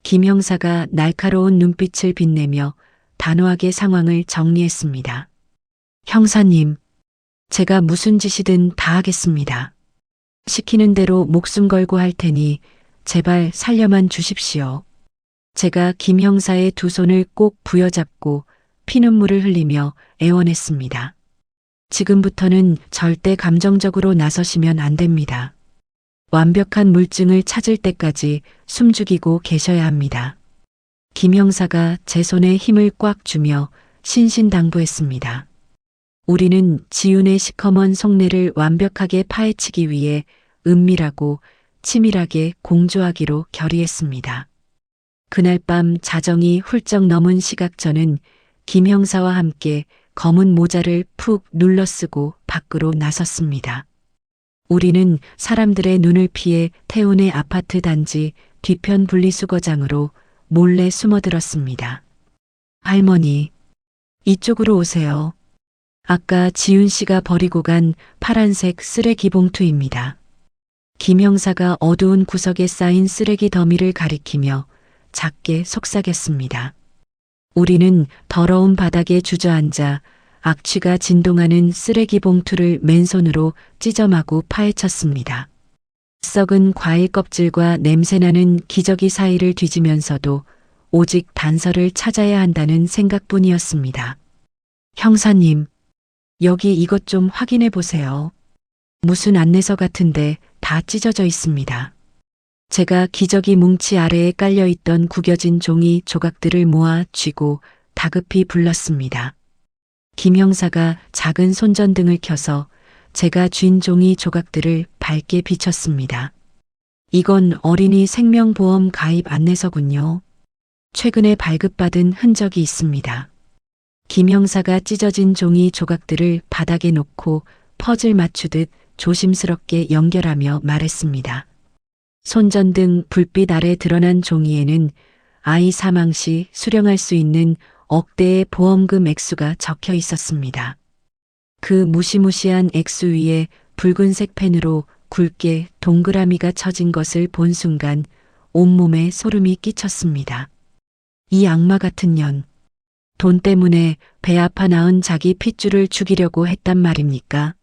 김 형사가 날카로운 눈빛을 빛내며 단호하게 상황을 정리했습니다. 형사님, 제가 무슨 짓이든 다 하겠습니다. 시키는 대로 목숨 걸고 할 테니 제발 살려만 주십시오. 제가 김 형사의 두 손을 꼭 부여잡고 피눈물을 흘리며 애원했습니다. 지금부터는 절대 감정적으로 나서시면 안 됩니다. 완벽한 물증을 찾을 때까지 숨죽이고 계셔야 합니다. 김 형사가 제 손에 힘을 꽉 주며 신신당부했습니다. 우리는 지윤의 시커먼 속내를 완벽하게 파헤치기 위해 은밀하고 치밀하게 공조하기로 결의했습니다. 그날 밤 자정이 훌쩍 넘은 시각 저는 김 형사와 함께 검은 모자를 푹 눌러쓰고 밖으로 나섰습니다. 우리는 사람들의 눈을 피해 태훈의 아파트 단지 뒤편 분리수거장으로 몰래 숨어들었습니다. 할머니, 이쪽으로 오세요. 아까 지윤 씨가 버리고 간 파란색 쓰레기 봉투입니다. 김 형사가 어두운 구석에 쌓인 쓰레기 더미를 가리키며 작게 속삭였습니다. 우리는 더러운 바닥에 주저앉아 악취가 진동하는 쓰레기 봉투를 맨손으로 찢어마구 파헤쳤습니다. 썩은 과일 껍질과 냄새나는 기저귀 사이를 뒤지면서도 오직 단서를 찾아야 한다는 생각뿐이었습니다. 형사님, 여기 이것 좀 확인해 보세요. 무슨 안내서 같은데 다 찢어져 있습니다. 제가 기저귀 뭉치 아래에 깔려있던 구겨진 종이 조각들을 모아 쥐고 다급히 불렀습니다. 김 형사가 작은 손전등을 켜서 제가 쥔 종이 조각들을 밝게 비췄습니다. 이건 어린이 생명보험 가입 안내서군요. 최근에 발급받은 흔적이 있습니다. 김 형사가 찢어진 종이 조각들을 바닥에 놓고 퍼즐 맞추듯 조심스럽게 연결하며 말했습니다. 손전등 불빛 아래 드러난 종이에는 아이 사망 시 수령할 수 있는 억대의 보험금 액수가 적혀 있었습니다. 그 무시무시한 액수 위에 붉은색 펜으로 굵게 동그라미가 쳐진 것을 본 순간 온몸에 소름이 끼쳤습니다. 이 악마 같은 년, 돈 때문에 배 아파 낳은 자기 핏줄을 죽이려고 했단 말입니까?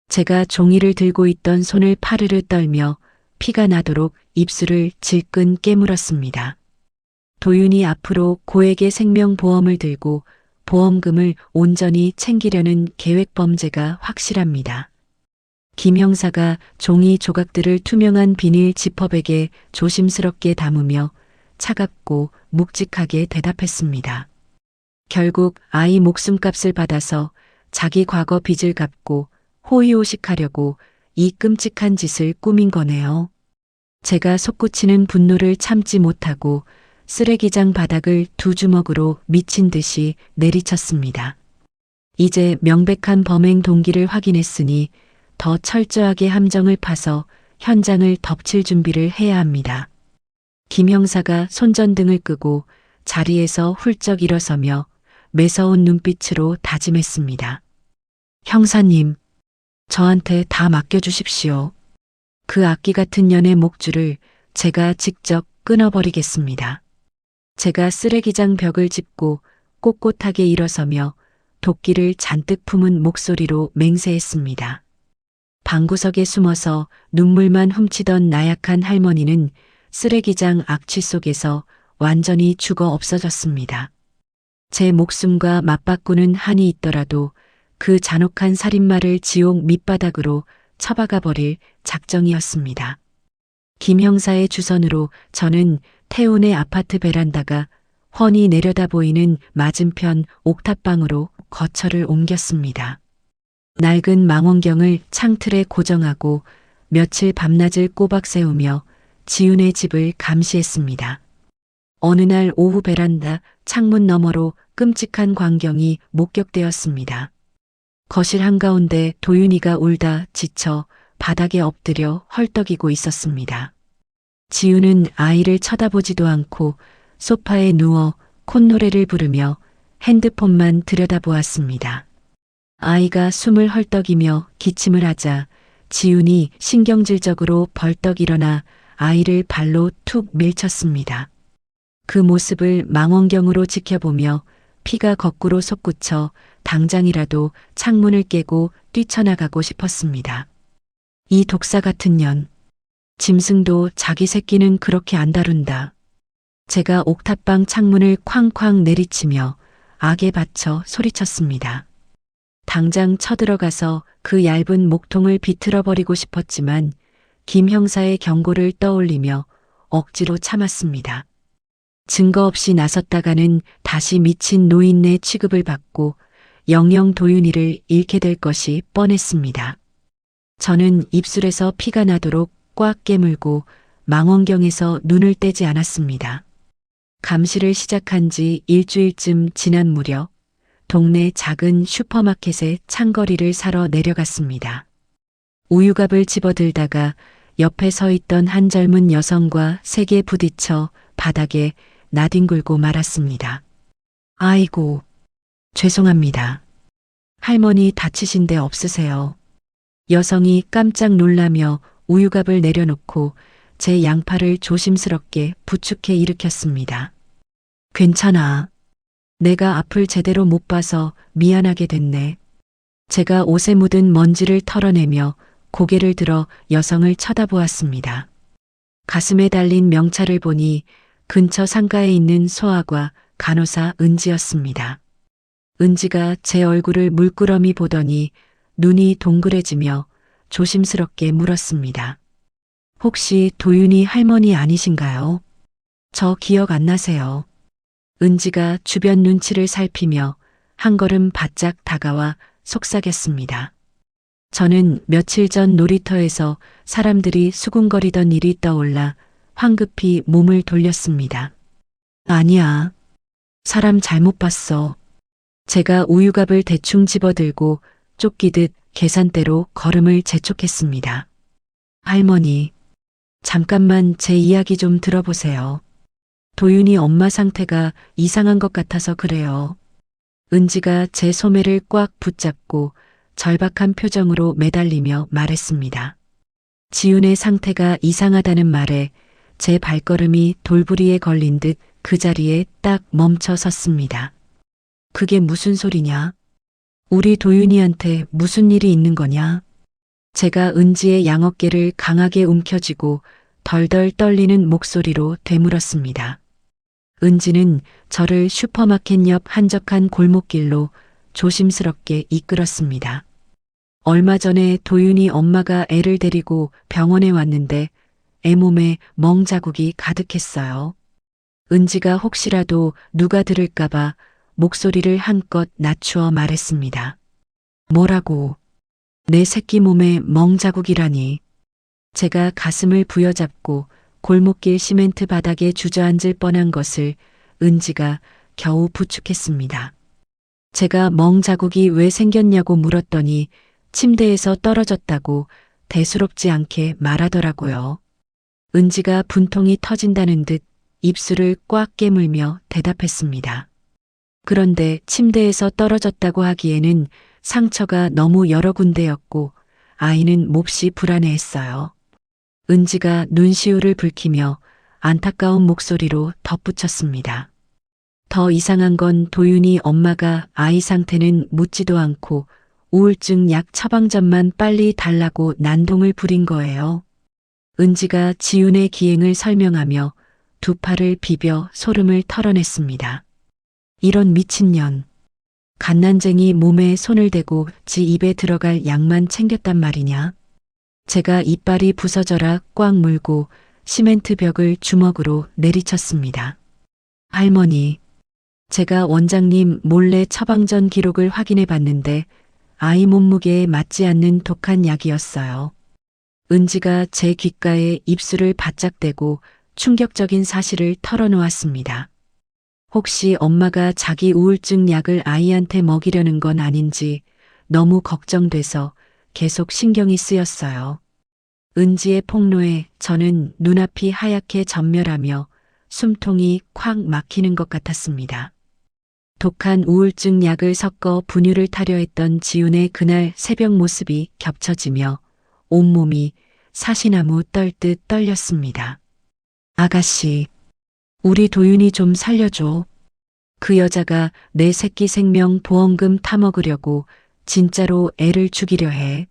제가 종이를 들고 있던 손을 파르르 떨며 피가 나도록 입술을 질끈 깨물었습니다. 도윤이 앞으로 고액의 생명보험을 들고 보험금을 온전히 챙기려는 계획범죄가 확실합니다. 김 형사가 종이 조각들을 투명한 비닐 지퍼백에 조심스럽게 담으며 차갑고 묵직하게 대답했습니다. 결국 아이 목숨값을 받아서 자기 과거 빚을 갚고 호의호식하려고 이 끔찍한 짓을 꾸민 거네요. 제가 솟구치는 분노를 참지 못하고 쓰레기장 바닥을 두 주먹으로 미친 듯이 내리쳤습니다. 이제 명백한 범행 동기를 확인했으니 더 철저하게 함정을 파서 현장을 덮칠 준비를 해야 합니다. 김 형사가 손전등을 끄고 자리에서 훌쩍 일어서며 매서운 눈빛으로 다짐했습니다. 형사님, 저한테 다 맡겨주십시오. 그 악기 같은 년의 목줄을 제가 직접 끊어버리겠습니다. 제가 쓰레기장 벽을 짚고 꼿꼿하게 일어서며 도끼를 잔뜩 품은 목소리로 맹세했습니다. 방구석에 숨어서 눈물만 훔치던 나약한 할머니는 쓰레기장 악취 속에서 완전히 죽어 없어졌습니다. 제 목숨과 맞바꾸는 한이 있더라도 그 잔혹한 살인마를 지옥 밑바닥으로 처박아 버릴 작정이었습니다. 김 형사의 주선으로 저는 태운의 아파트 베란다가 훤히 내려다 보이는 맞은편 옥탑방으로 거처를 옮겼습니다. 낡은 망원경을 창틀에 고정하고 며칠 밤낮을 꼬박 세우며 지훈의 집을 감시했습니다. 어느 날 오후 베란다 창문 너머로 끔찍한 광경이 목격되었습니다. 거실 한가운데 도윤이가 울다 지쳐 바닥에 엎드려 헐떡이고 있었습니다. 지훈은 아이를 쳐다보지도 않고 소파에 누워 콧노래를 부르며 핸드폰만 들여다보았습니다. 아이가 숨을 헐떡이며 기침을 하자 지훈이 신경질적으로 벌떡 일어나 아이를 발로 툭 밀쳤습니다. 그 모습을 망원경으로 지켜보며 피가 거꾸로 솟구쳐 당장이라도 창문을 깨고 뛰쳐나가고 싶었습니다. 이 독사 같은 년. 짐승도 자기 새끼는 그렇게 안 다룬다. 제가 옥탑방 창문을 쾅쾅 내리치며 악에 받쳐 소리쳤습니다. 당장 쳐들어가서 그 얇은 목통을 비틀어 버리고 싶었지만 김 형사의 경고를 떠올리며 억지로 참았습니다. 증거 없이 나섰다가는 다시 미친 노인네 취급을 받고 영영 도윤이를 잃게 될 것이 뻔했습니다. 저는 입술에서 피가 나도록 꽉 깨물고 망원경에서 눈을 떼지 않았습니다. 감시를 시작한 지 일주일쯤 지난 무렵 동네 작은 슈퍼마켓에 창거리를 사러 내려갔습니다. 우유값을 집어들다가 옆에 서 있던 한 젊은 여성과 세게 부딪혀 바닥에 나뒹굴고 말았습니다. 아이고, 죄송합니다. 할머니 다치신 데 없으세요? 여성이 깜짝 놀라며 우유값을 내려놓고 제 양팔을 조심스럽게 부축해 일으켰습니다. 괜찮아. 내가 앞을 제대로 못 봐서 미안하게 됐네. 제가 옷에 묻은 먼지를 털어내며 고개를 들어 여성을 쳐다보았습니다. 가슴에 달린 명찰을 보니 근처 상가에 있는 소아과 간호사 은지였습니다. 은지가 제 얼굴을 물끄러미 보더니 눈이 동그래지며 조심스럽게 물었습니다. 혹시 도윤이 할머니 아니신가요? 저 기억 안 나세요. 은지가 주변 눈치를 살피며 한 걸음 바짝 다가와 속삭였습니다. 저는 며칠 전 놀이터에서 사람들이 수군거리던 일이 떠올라 황급히 몸을 돌렸습니다. 아니야. 사람 잘못 봤어. 제가 우유값을 대충 집어들고 쫓기듯 계산대로 걸음을 재촉했습니다. 할머니, 잠깐만 제 이야기 좀 들어보세요. 도윤이 엄마 상태가 이상한 것 같아서 그래요. 은지가 제 소매를 꽉 붙잡고 절박한 표정으로 매달리며 말했습니다. 지훈의 상태가 이상하다는 말에 제 발걸음이 돌부리에 걸린 듯 그 자리에 딱 멈춰 섰습니다. 그게 무슨 소리냐? 우리 도윤이한테 무슨 일이 있는 거냐? 제가 은지의 양어깨를 강하게 움켜쥐고 덜덜 떨리는 목소리로 되물었습니다. 은지는 저를 슈퍼마켓 옆 한적한 골목길로 조심스럽게 이끌었습니다. 얼마 전에 도윤이 엄마가 애를 데리고 병원에 왔는데 애 몸에 멍 자국이 가득했어요. 은지가 혹시라도 누가 들을까봐 목소리를 한껏 낮추어 말했습니다. 뭐라고? 내 새끼 몸에 멍 자국이라니. 제가 가슴을 부여잡고 골목길 시멘트 바닥에 주저앉을 뻔한 것을 은지가 겨우 부축했습니다. 제가 멍 자국이 왜 생겼냐고 물었더니 침대에서 떨어졌다고 대수롭지 않게 말하더라고요. 은지가 분통이 터진다는 듯 입술을 꽉 깨물며 대답했습니다. 그런데 침대에서 떨어졌다고 하기에는 상처가 너무 여러 군데였고 아이는 몹시 불안해했어요. 은지가 눈시울을 붉히며 안타까운 목소리로 덧붙였습니다. 더 이상한 건 도윤이 엄마가 아이 상태는 묻지도 않고 우울증 약 처방전만 빨리 달라고 난동을 부린 거예요. 은지가 지윤의 기행을 설명하며 두 팔을 비벼 소름을 털어냈습니다. 이런 미친년. 갓난쟁이 몸에 손을 대고 지 입에 들어갈 약만 챙겼단 말이냐. 제가 이빨이 부서져라 꽉 물고 시멘트 벽을 주먹으로 내리쳤습니다. 할머니, 제가 원장님 몰래 처방전 기록을 확인해 봤는데 아이 몸무게에 맞지 않는 독한 약이었어요. 은지가 제 귓가에 입술을 바짝 대고 충격적인 사실을 털어놓았습니다. 혹시 엄마가 자기 우울증 약을 아이한테 먹이려는 건 아닌지 너무 걱정돼서 계속 신경이 쓰였어요. 은지의 폭로에 저는 눈앞이 하얗게 전멸하며 숨통이 콱 막히는 것 같았습니다. 독한 우울증 약을 섞어 분유를 타려 했던 지훈의 그날 새벽 모습이 겹쳐지며 온몸이 사시나무 떨듯 떨렸습니다. 아가씨, 우리 도윤이 좀 살려줘. 그 여자가 내 새끼 생명 보험금 타먹으려고 진짜로 애를 죽이려 해.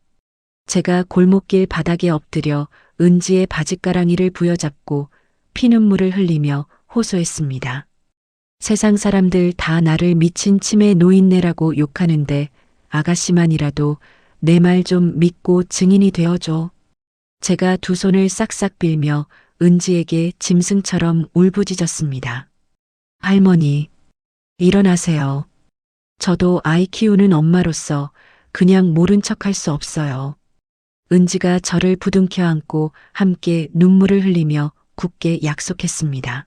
제가 골목길 바닥에 엎드려 은지의 바짓가랑이를 부여잡고 피눈물을 흘리며 호소했습니다. 세상 사람들 다 나를 미친 치매 노인네라고 욕하는데 아가씨만이라도 내 말 좀 믿고 증인이 되어줘. 제가 두 손을 싹싹 빌며 은지에게 짐승처럼 울부짖었습니다. 할머니, 일어나세요. 저도 아이 키우는 엄마로서 그냥 모른 척할 수 없어요. 은지가 저를 부둥켜 안고 함께 눈물을 흘리며 굳게 약속했습니다.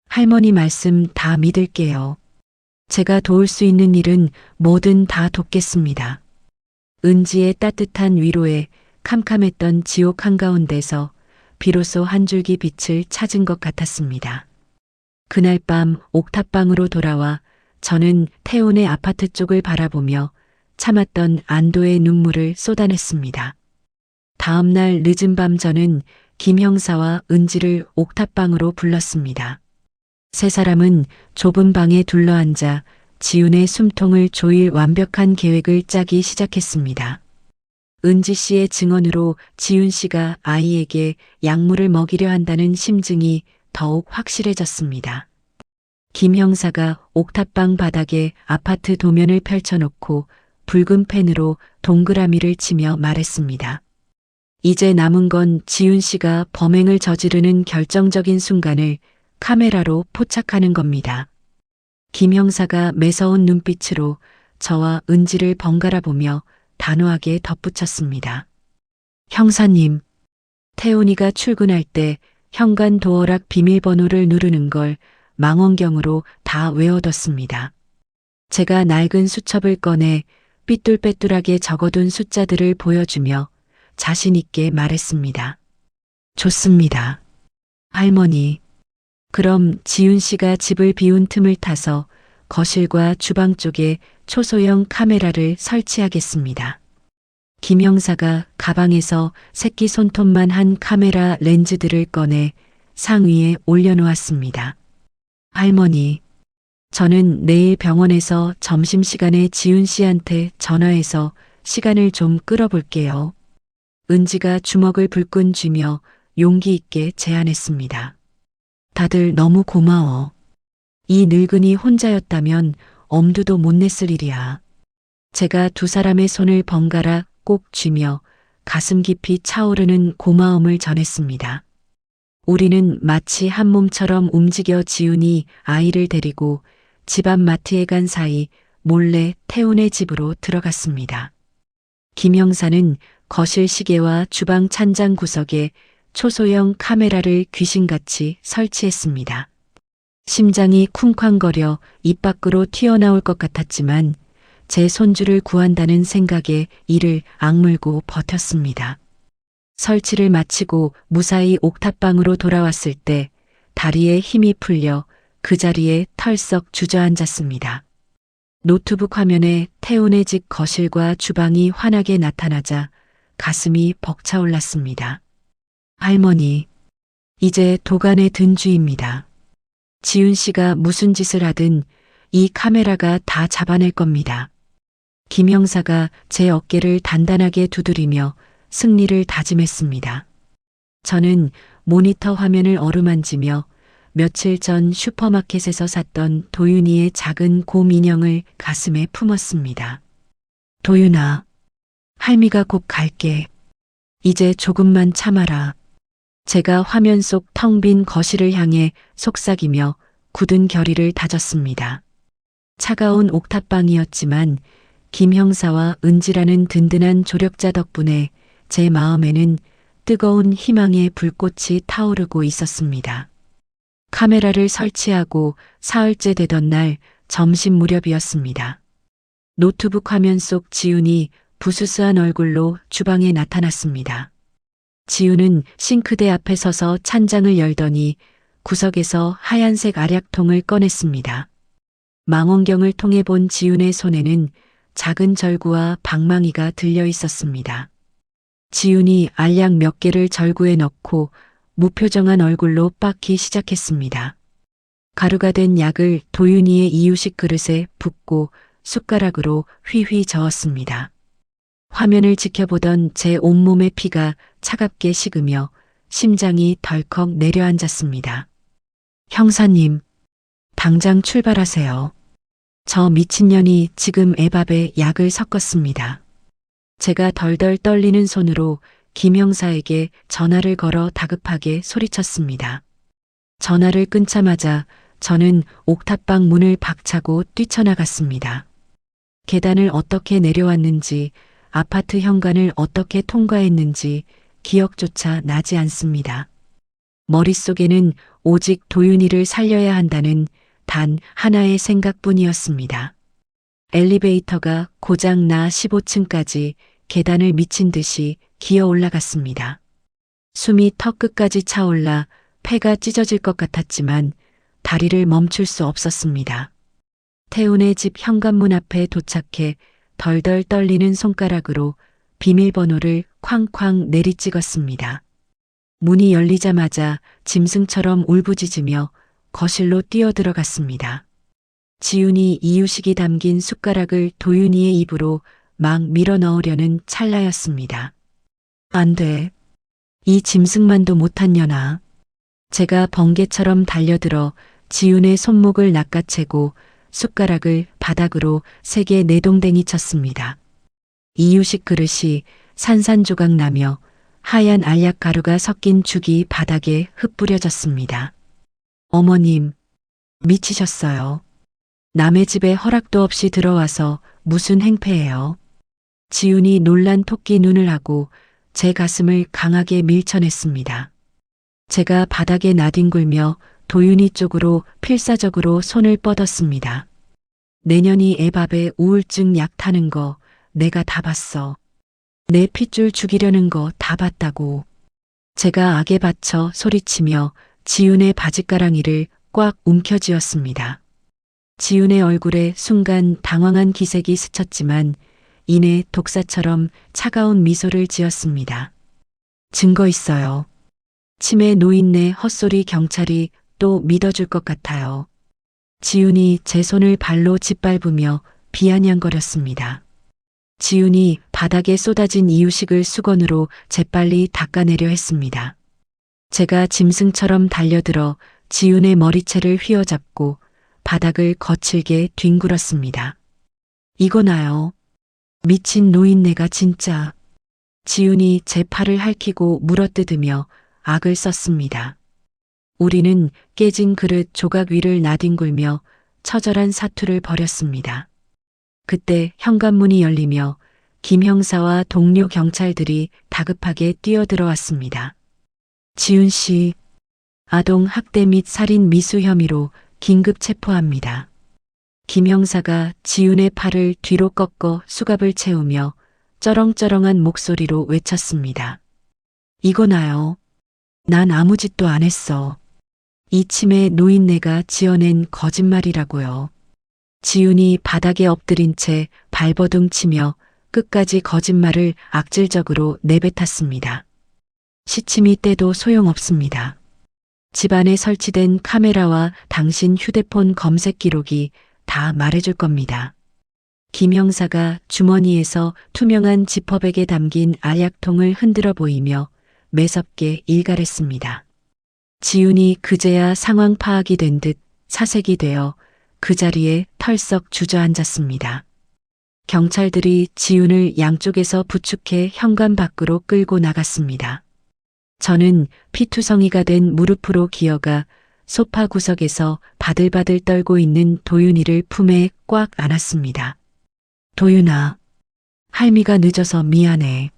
할머니 말씀 다 믿을게요. 제가 도울 수 있는 일은 뭐든 다 돕겠습니다. 은지의 따뜻한 위로에 캄캄했던 지옥 한가운데서 비로소 한 줄기 빛을 찾은 것 같았습니다. 그날 밤 옥탑방으로 돌아와 저는 태훈의 아파트 쪽을 바라보며 참았던 안도의 눈물을 쏟아냈습니다. 다음 날 늦은 밤 저는 김 형사와 은지를 옥탑방으로 불렀습니다. 세 사람은 좁은 방에 둘러앉아 지훈의 숨통을 조일 완벽한 계획을 짜기 시작했습니다. 은지 씨의 증언으로 지훈 씨가 아이에게 약물을 먹이려 한다는 심증이 더욱 확실해졌습니다. 김 형사가 옥탑방 바닥에 아파트 도면을 펼쳐놓고 붉은 펜으로 동그라미를 치며 말했습니다. 이제 남은 건 지훈 씨가 범행을 저지르는 결정적인 순간을 카메라로 포착하는 겁니다. 김 형사가 매서운 눈빛으로 저와 은지를 번갈아 보며 단호하게 덧붙였습니다. 형사님, 태훈이가 출근할 때 현관 도어락 비밀번호를 누르는 걸 망원경으로 다 외워뒀습니다. 제가 낡은 수첩을 꺼내 삐뚤빼뚤하게 적어둔 숫자들을 보여주며 자신 있게 말했습니다. 좋습니다. 할머니, 그럼 지훈 씨가 집을 비운 틈을 타서 거실과 주방 쪽에 초소형 카메라를 설치하겠습니다. 김 형사가 가방에서 새끼 손톱만 한 카메라 렌즈들을 꺼내 상위에 올려놓았습니다. 할머니, 저는 내일 병원에서 점심시간에 지훈 씨한테 전화해서 시간을 좀 끌어볼게요. 은지가 주먹을 불끈 쥐며 용기 있게 제안했습니다. 다들 너무 고마워. 이 늙은이 혼자였다면 엄두도 못 냈을 일이야. 제가 두 사람의 손을 번갈아 꼭 쥐며 가슴 깊이 차오르는 고마움을 전했습니다. 우리는 마치 한 몸처럼 움직여 지훈이 아이를 데리고 집 앞 마트에 간 사이 몰래 태훈의 집으로 들어갔습니다. 김 형사는 거실 시계와 주방 찬장 구석에 초소형 카메라를 귀신같이 설치했습니다. 심장이 쿵쾅거려 입 밖으로 튀어나올 것 같았지만 제 손주를 구한다는 생각에 이를 악물고 버텼습니다. 설치를 마치고 무사히 옥탑방으로 돌아왔을 때 다리에 힘이 풀려 그 자리에 털썩 주저앉았습니다. 노트북 화면에 태훈의 집 거실과 주방이 환하게 나타나자 가슴이 벅차올랐습니다. 할머니, 이제 도간에 든 쥐입니다. 지훈 씨가 무슨 짓을 하든 이 카메라가 다 잡아낼 겁니다. 김 형사가 제 어깨를 단단하게 두드리며 승리를 다짐했습니다. 저는 모니터 화면을 어루만지며 며칠 전 슈퍼마켓에서 샀던 도윤이의 작은 곰 인형을 가슴에 품었습니다. 도윤아, 할미가 곧 갈게. 이제 조금만 참아라. 제가 화면 속 텅 빈 거실을 향해 속삭이며 굳은 결의를 다졌습니다. 차가운 옥탑방이었지만 김 형사와 은지라는 든든한 조력자 덕분에 제 마음에는 뜨거운 희망의 불꽃이 타오르고 있었습니다. 카메라를 설치하고 사흘째 되던 날 점심 무렵이었습니다. 노트북 화면 속 지훈이 부스스한 얼굴로 주방에 나타났습니다. 지훈은 싱크대 앞에 서서 찬장을 열더니 구석에서 하얀색 알약통을 꺼냈습니다. 망원경을 통해 본 지훈의 손에는 작은 절구와 방망이가 들려 있었습니다. 지훈이 알약 몇 개를 절구에 넣고 무표정한 얼굴로 빻기 시작했습니다. 가루가 된 약을 도윤이의 이유식 그릇에 붓고 숟가락으로 휘휘 저었습니다. 화면을 지켜보던 제 온몸의 피가 차갑게 식으며 심장이 덜컥 내려앉았습니다. 형사님, 당장 출발하세요. 저 미친년이 지금 애밥에 약을 섞었습니다. 제가 덜덜 떨리는 손으로 김 형사에게 전화를 걸어 다급하게 소리쳤습니다. 전화를 끊자마자 저는 옥탑방 문을 박차고 뛰쳐나갔습니다. 계단을 어떻게 내려왔는지, 아파트 현관을 어떻게 통과했는지 기억조차 나지 않습니다. 머릿속에는 오직 도윤이를 살려야 한다는 단 하나의 생각뿐이었습니다. 엘리베이터가 고장나 15층까지 계단을 미친 듯이 기어 올라갔습니다. 숨이 턱끝까지 차올라 폐가 찢어질 것 같았지만 다리를 멈출 수 없었습니다. 태훈의 집 현관문 앞에 도착해 덜덜 떨리는 손가락으로 비밀번호를 쾅쾅 내리찍었습니다. 문이 열리자마자 짐승처럼 울부짖으며 거실로 뛰어들어갔습니다. 지훈이 이유식이 담긴 숟가락을 도윤이의 입으로 막 밀어 넣으려는 찰나였습니다. 안 돼. 이 짐승만도 못한 년아. 제가 번개처럼 달려들어 지훈의 손목을 낚아채고 숟가락을 바닥으로 세게 내동댕이 쳤습니다. 이유식 그릇이 산산조각 나며 하얀 알약 가루가 섞인 죽이 바닥에 흩뿌려졌습니다. 어머님, 미치셨어요. 남의 집에 허락도 없이 들어와서 무슨 행패예요. 지훈이 놀란 토끼 눈을 하고 제 가슴을 강하게 밀쳐냈습니다. 제가 바닥에 나뒹굴며 도윤이 쪽으로 필사적으로 손을 뻗었습니다. 내년이 애밥에 우울증 약 타는 거 내가 다 봤어. 내 핏줄 죽이려는 거 다 봤다고. 제가 악에 받쳐 소리치며 지훈의 바짓가랑이를 꽉 움켜쥐었습니다. 지훈의 얼굴에 순간 당황한 기색이 스쳤지만 이내 독사처럼 차가운 미소를 지었습니다. 증거 있어요. 치매 노인네 헛소리 경찰이 또 믿어줄 것 같아요. 지훈이 제 손을 발로 짓밟으며 비아냥거렸습니다. 지훈이 바닥에 쏟아진 이유식을 수건으로 재빨리 닦아내려 했습니다. 제가 짐승처럼 달려들어 지훈의 머리채를 휘어잡고 바닥을 거칠게 뒹굴었습니다. 이거 나요. 미친 노인네가 진짜. 지훈이 제 팔을 핥히고 물어뜯으며 악을 썼습니다. 우리는 깨진 그릇 조각 위를 나뒹굴며 처절한 사투를 벌였습니다. 그때 현관문이 열리며 김 형사와 동료 경찰들이 다급하게 뛰어들어왔습니다. 지훈 씨, 아동 학대 및 살인 미수 혐의로 긴급 체포합니다. 김 형사가 지훈의 팔을 뒤로 꺾어 수갑을 채우며 쩌렁쩌렁한 목소리로 외쳤습니다. 이거 나요. 난 아무 짓도 안 했어. 이 치매 노인네가 지어낸 거짓말이라고요. 지훈이 바닥에 엎드린 채 발버둥 치며 끝까지 거짓말을 악질적으로 내뱉었습니다. 시침이 떼도 소용없습니다. 집안에 설치된 카메라와 당신 휴대폰 검색 기록이 다 말해줄 겁니다. 김 형사가 주머니에서 투명한 지퍼백에 담긴 알약통을 흔들어 보이며 매섭게 일갈했습니다. 지훈이 그제야 상황 파악이 된 듯 사색이 되어 그 자리에 털썩 주저앉았습니다. 경찰들이 지훈을 양쪽에서 부축해 현관 밖으로 끌고 나갔습니다. 저는 피투성이가 된 무릎으로 기어가 소파 구석에서 바들바들 떨고 있는 도윤이를 품에 꽉 안았습니다. 도윤아, 할미가 늦어서 미안해.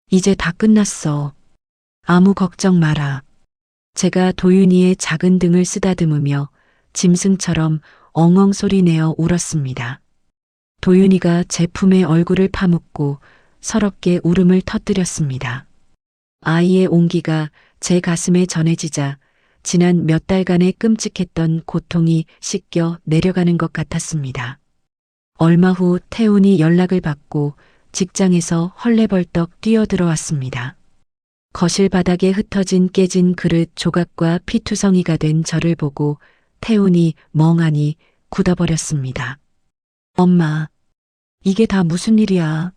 이제 다 끝났어. 아무 걱정 마라. 제가 도윤이의 작은 등을 쓰다듬으며 짐승처럼 엉엉 소리내어 울었습니다. 도윤이가 제 품에 얼굴을 파묻고 서럽게 울음을 터뜨렸습니다. 아이의 온기가 제 가슴에 전해지자 지난 몇 달간의 끔찍했던 고통이 씻겨 내려가는 것 같았습니다. 얼마 후 태훈이 연락을 받고 직장에서 헐레벌떡 뛰어들어왔습니다. 거실 바닥에 흩어진 깨진 그릇 조각과 피투성이가 된 저를 보고 태훈이 멍하니 굳어버렸습니다. 엄마, 이게 다 무슨 일이야?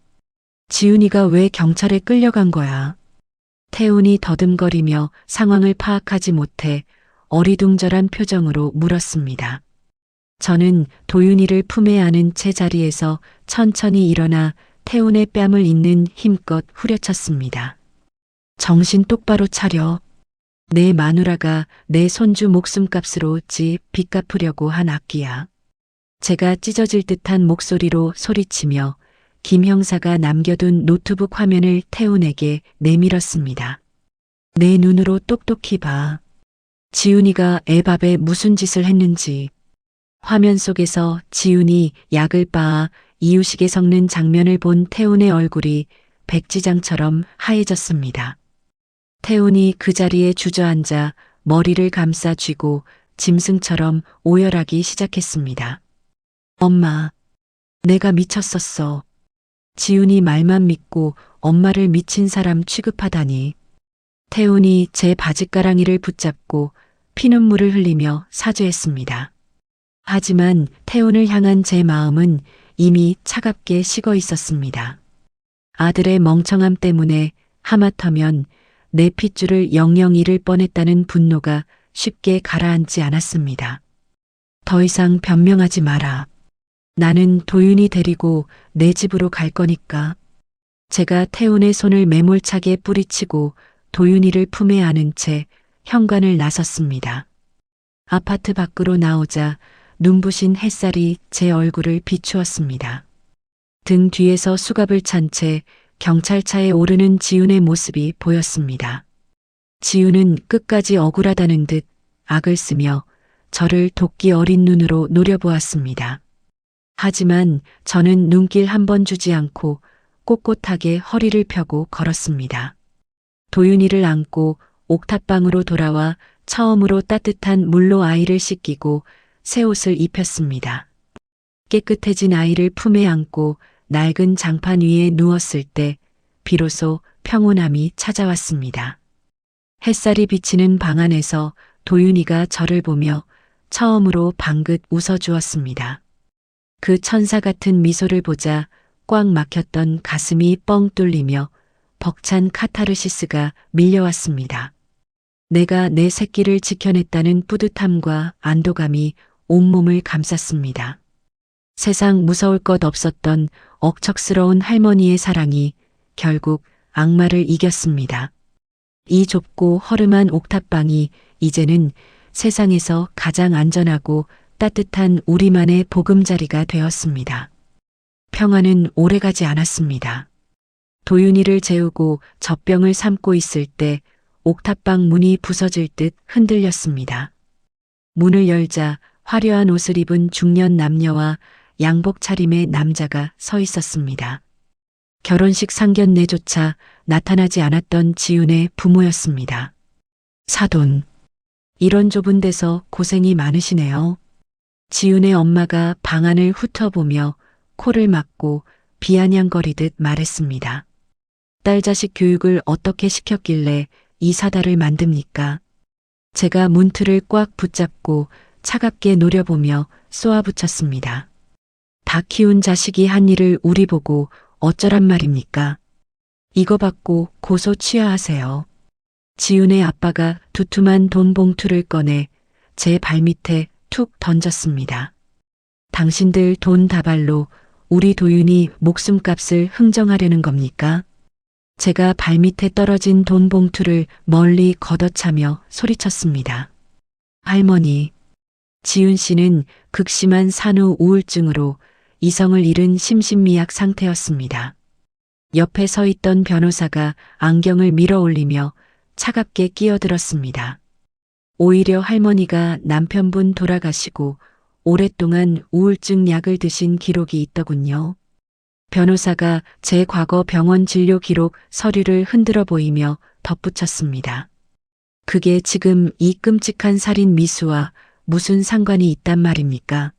지훈이가 왜 경찰에 끌려간 거야? 태훈이 더듬거리며 상황을 파악하지 못해 어리둥절한 표정으로 물었습니다. 저는 도윤이를 품에 안은 채 자리에서 천천히 일어나 태훈의 뺨을 잇는 힘껏 후려쳤습니다. 정신 똑바로 차려. 내 마누라가 내 손주 목숨값으로 집 빚 갚으려고 한 악기야. 제가 찢어질 듯한 목소리로 소리치며 김 형사가 남겨둔 노트북 화면을 태훈에게 내밀었습니다. 내 눈으로 똑똑히 봐. 지훈이가 애 밥에 무슨 짓을 했는지. 화면 속에서 지훈이 약을 빻아 이유식에 섞는 장면을 본 태훈의 얼굴이 백지장처럼 하얘졌습니다. 태훈이 그 자리에 주저앉아 머리를 감싸 쥐고 짐승처럼 오열하기 시작했습니다. 엄마, 내가 미쳤었어. 지훈이 말만 믿고 엄마를 미친 사람 취급하다니. 태훈이 제 바짓가랑이를 붙잡고 피눈물을 흘리며 사죄했습니다. 하지만 태훈을 향한 제 마음은 이미 차갑게 식어 있었습니다. 아들의 멍청함 때문에 하마터면 내 핏줄을 영영 잃을 뻔했다는 분노가 쉽게 가라앉지 않았습니다. 더 이상 변명하지 마라. 나는 도윤이 데리고 내 집으로 갈 거니까. 제가 태훈의 손을 매몰차게 뿌리치고 도윤이를 품에 안은 채 현관을 나섰습니다. 아파트 밖으로 나오자 눈부신 햇살이 제 얼굴을 비추었습니다. 등 뒤에서 수갑을 찬 채 경찰차에 오르는 지훈의 모습이 보였습니다. 지훈은 끝까지 억울하다는 듯 악을 쓰며 저를 도끼 어린 눈으로 노려보았습니다. 하지만 저는 눈길 한 번 주지 않고 꼿꼿하게 허리를 펴고 걸었습니다. 도윤이를 안고 옥탑방으로 돌아와 처음으로 따뜻한 물로 아이를 씻기고 새 옷을 입혔습니다. 깨끗해진 아이를 품에 안고 낡은 장판 위에 누웠을 때 비로소 평온함이 찾아왔습니다. 햇살이 비치는 방 안에서 도윤이가 저를 보며 처음으로 방긋 웃어주었습니다. 그 천사 같은 미소를 보자 꽉 막혔던 가슴이 뻥 뚫리며 벅찬 카타르시스가 밀려왔습니다. 내가 내 새끼를 지켜냈다는 뿌듯함과 안도감이 온몸을 감쌌습니다. 세상 무서울 것 없었던 억척스러운 할머니의 사랑이 결국 악마를 이겼습니다. 이 좁고 허름한 옥탑방이 이제는 세상에서 가장 안전하고 따뜻한 우리만의 보금자리가 되었습니다. 평화는 오래가지 않았습니다. 도윤이를 재우고 젖병을 삼고 있을 때 옥탑방 문이 부서질 듯 흔들렸습니다. 문을 열자 화려한 옷을 입은 중년 남녀와 양복 차림의 남자가 서 있었습니다. 결혼식 상견례조차 나타나지 않았던 지훈의 부모였습니다. 사돈, 이런 좁은 데서 고생이 많으시네요. 지훈의 엄마가 방 안을 훑어보며 코를 막고 비아냥거리듯 말했습니다. 딸 자식 교육을 어떻게 시켰길래 이 사달을 만듭니까? 제가 문틀을 꽉 붙잡고 차갑게 노려보며 쏘아붙였습니다. 다 키운 자식이 한 일을 우리 보고 어쩌란 말입니까? 이거 받고 고소 취하하세요. 지훈의 아빠가 두툼한 돈 봉투를 꺼내 제 발밑에 툭 던졌습니다. 당신들 돈 다발로 우리 도윤이 목숨값을 흥정하려는 겁니까? 제가 발밑에 떨어진 돈 봉투를 멀리 걷어차며 소리쳤습니다. 할머니, 지훈 씨는 극심한 산후 우울증으로 이성을 잃은 심신미약 상태였습니다. 옆에 서 있던 변호사가 안경을 밀어 올리며 차갑게 끼어들었습니다. 오히려 할머니가 남편분 돌아가시고 오랫동안 우울증 약을 드신 기록이 있더군요. 변호사가 제 과거 병원 진료 기록 서류를 흔들어 보이며 덧붙였습니다. 그게 지금 이 끔찍한 살인 미수와 무슨 상관이 있단 말입니까?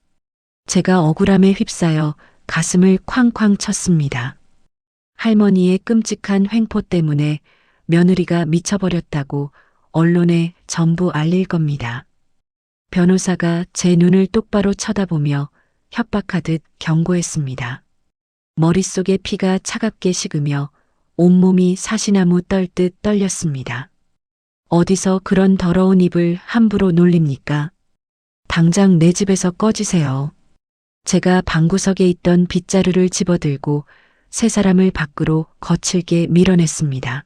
제가 억울함에 휩싸여 가슴을 쾅쾅 쳤습니다. 할머니의 끔찍한 횡포 때문에 며느리가 미쳐버렸다고 언론에 전부 알릴 겁니다. 변호사가 제 눈을 똑바로 쳐다보며 협박하듯 경고했습니다. 머릿속에 피가 차갑게 식으며 온몸이 사시나무 떨듯 떨렸습니다. 어디서 그런 더러운 입을 함부로 놀립니까? 당장 내 집에서 꺼지세요. 제가 방구석에 있던 빗자루를 집어들고 세 사람을 밖으로 거칠게 밀어냈습니다.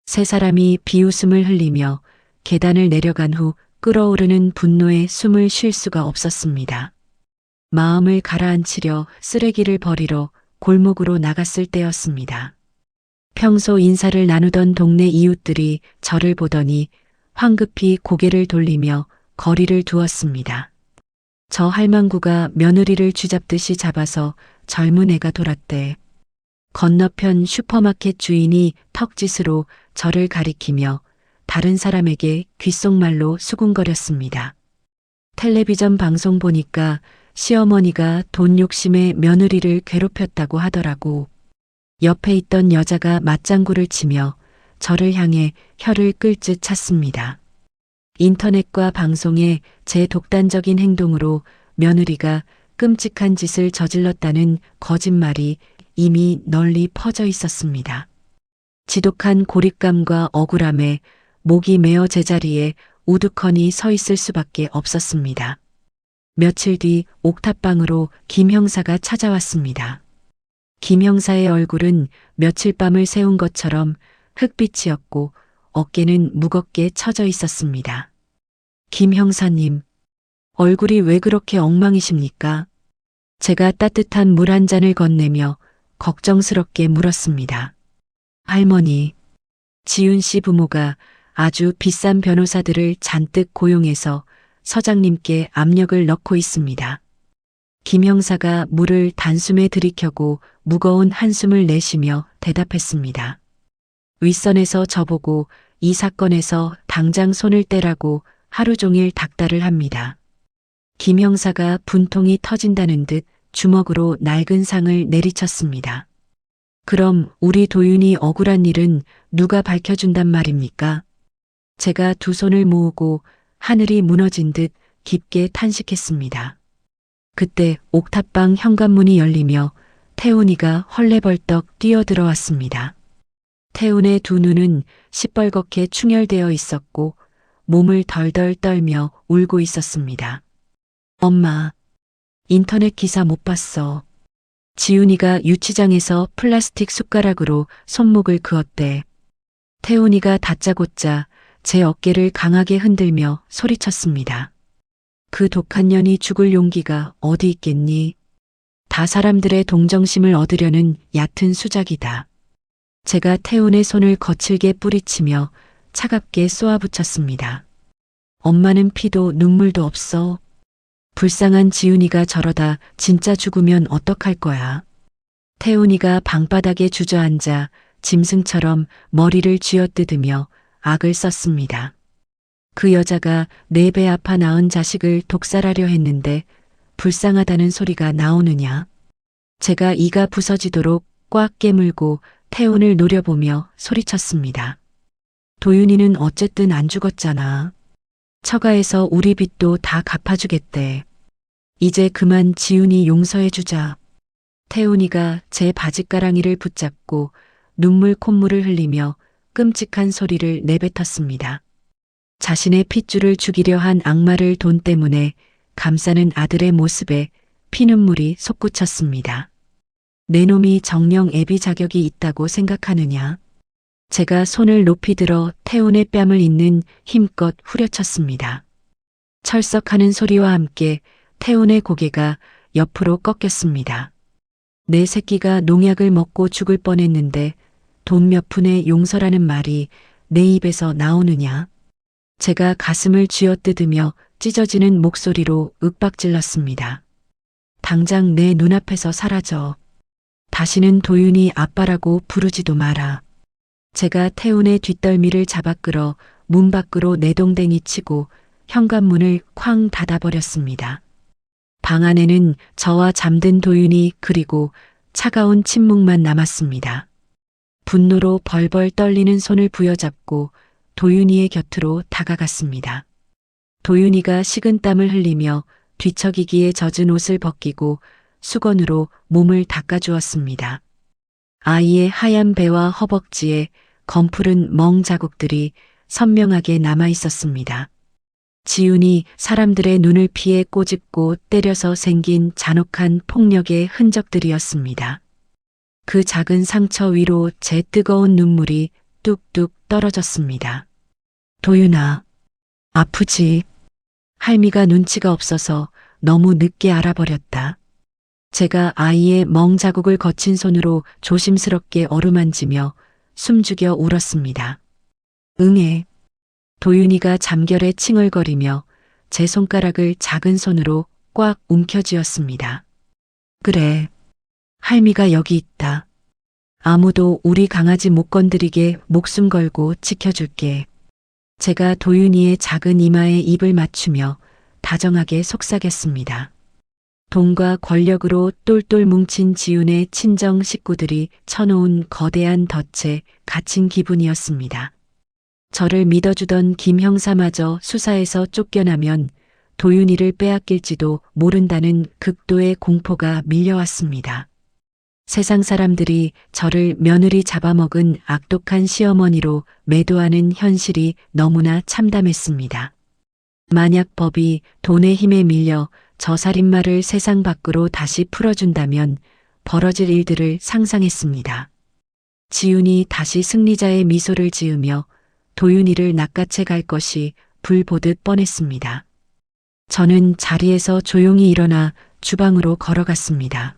세 사람이 비웃음을 흘리며 계단을 내려간 후 끓어오르는 분노에 숨을 쉴 수가 없었습니다. 마음을 가라앉히려 쓰레기를 버리러 골목으로 나갔을 때였습니다. 평소 인사를 나누던 동네 이웃들이 저를 보더니 황급히 고개를 돌리며 거리를 두었습니다. 저 할망구가 며느리를 쥐잡듯이 잡아서 젊은 애가 돌았대. 건너편 슈퍼마켓 주인이 턱짓으로 저를 가리키며 다른 사람에게 귓속말로 수군거렸습니다. 텔레비전 방송 보니까 시어머니가 돈 욕심에 며느리를 괴롭혔다고 하더라고. 옆에 있던 여자가 맞장구를 치며 저를 향해 혀를 끌듯 찼습니다. 인터넷과 방송에 제 독단적인 행동으로 며느리가 끔찍한 짓을 저질렀다는 거짓말이 이미 널리 퍼져 있었습니다. 지독한 고립감과 억울함에 목이 메어 제자리에 우두커니 서 있을 수밖에 없었습니다. 며칠 뒤 옥탑방으로 김 형사가 찾아왔습니다. 김 형사의 얼굴은 며칠 밤을 새운 것처럼 흑빛이었고 어깨는 무겁게 처져 있었습니다. 김 형사님, 얼굴이 왜 그렇게 엉망이십니까? 제가 따뜻한 물 한 잔을 건네며 걱정스럽게 물었습니다. 할머니, 지훈 씨 부모가 아주 비싼 변호사들을 잔뜩 고용해서 서장님께 압력을 넣고 있습니다. 김 형사가 물을 단숨에 들이켜고 무거운 한숨을 내쉬며 대답했습니다. 윗선에서 저보고 이 사건에서 당장 손을 떼라고 하루 종일 닥달을 합니다. 김 형사가 분통이 터진다는 듯 주먹으로 낡은 상을 내리쳤습니다. 그럼 우리 도윤이 억울한 일은 누가 밝혀준단 말입니까? 제가 두 손을 모으고 하늘이 무너진 듯 깊게 탄식했습니다. 그때 옥탑방 현관문이 열리며 태훈이가 헐레벌떡 뛰어들어왔습니다. 태훈의 두 눈은 시뻘겋게 충혈되어 있었고 몸을 덜덜 떨며 울고 있었습니다. 엄마, 인터넷 기사 못 봤어. 지훈이가 유치장에서 플라스틱 숟가락으로 손목을 그었대. 태훈이가 다짜고짜 제 어깨를 강하게 흔들며 소리쳤습니다. 그 독한 년이 죽을 용기가 어디 있겠니? 다 사람들의 동정심을 얻으려는 얕은 수작이다. 제가 태훈의 손을 거칠게 뿌리치며 차갑게 쏘아붙였습니다. 엄마는 피도 눈물도 없어. 불쌍한 지훈이가 저러다 진짜 죽으면 어떡할 거야. 태훈이가 방바닥에 주저앉아 짐승처럼 머리를 쥐어뜯으며 악을 썼습니다. 그 여자가 내 배 아파 낳은 자식을 독살하려 했는데 불쌍하다는 소리가 나오느냐. 제가 이가 부서지도록 꽉 깨물고 태훈을 노려보며 소리쳤습니다. 도윤이는 어쨌든 안 죽었잖아. 처가에서 우리 빚도 다 갚아주겠대. 이제 그만 지훈이 용서해주자. 태훈이가 제 바짓가랑이를 붙잡고 눈물 콧물을 흘리며 끔찍한 소리를 내뱉었습니다. 자신의 핏줄을 죽이려 한 악마를 돈 때문에 감싸는 아들의 모습에 피눈물이 솟구쳤습니다. 내 놈이 정녕 애비 자격이 있다고 생각하느냐. 제가 손을 높이 들어 태훈의 뺨을 잇는 힘껏 후려쳤습니다. 철썩하는 소리와 함께 태훈의 고개가 옆으로 꺾였습니다. 내 새끼가 농약을 먹고 죽을 뻔했는데 돈 몇 푼의 용서라는 말이 내 입에서 나오느냐. 제가 가슴을 쥐어뜯으며 찢어지는 목소리로 윽박질렀습니다. 당장 내 눈앞에서 사라져. 다시는 도윤이 아빠라고 부르지도 마라. 제가 태훈의 뒷덜미를 잡아 끌어 문 밖으로 내동댕이 치고 현관문을 쾅 닫아버렸습니다. 방 안에는 저와 잠든 도윤이 그리고 차가운 침묵만 남았습니다. 분노로 벌벌 떨리는 손을 부여잡고 도윤이의 곁으로 다가갔습니다. 도윤이가 식은땀을 흘리며 뒤척이기에 젖은 옷을 벗기고 수건으로 몸을 닦아주었습니다. 아이의 하얀 배와 허벅지에 검푸른 멍 자국들이 선명하게 남아 있었습니다. 지훈이 사람들의 눈을 피해 꼬집고 때려서 생긴 잔혹한 폭력의 흔적들이었습니다. 그 작은 상처 위로 제 뜨거운 눈물이 뚝뚝 떨어졌습니다. 도윤아, 아프지? 할미가 눈치가 없어서 너무 늦게 알아버렸다. 제가 아이의 멍 자국을 거친 손으로 조심스럽게 어루만지며 숨죽여 울었습니다. 응애. 도윤이가 잠결에 칭얼거리며 제 손가락을 작은 손으로 꽉 움켜쥐었습니다. 그래. 할미가 여기 있다. 아무도 우리 강아지 못 건드리게 목숨 걸고 지켜줄게. 제가 도윤이의 작은 이마에 입을 맞추며 다정하게 속삭였습니다. 돈과 권력으로 똘똘 뭉친 지훈의 친정 식구들이 쳐놓은 거대한 덫에 갇힌 기분이었습니다. 저를 믿어주던 김 형사마저 수사에서 쫓겨나면 도윤이를 빼앗길지도 모른다는 극도의 공포가 밀려왔습니다. 세상 사람들이 저를 며느리 잡아먹은 악독한 시어머니로 매도하는 현실이 너무나 참담했습니다. 만약 법이 돈의 힘에 밀려 저 살인마를 세상 밖으로 다시 풀어준다면 벌어질 일들을 상상했습니다. 지훈이 다시 승리자의 미소를 지으며 도윤이를 낚아채 갈 것이 불보듯 뻔했습니다. 저는 자리에서 조용히 일어나 주방으로 걸어갔습니다.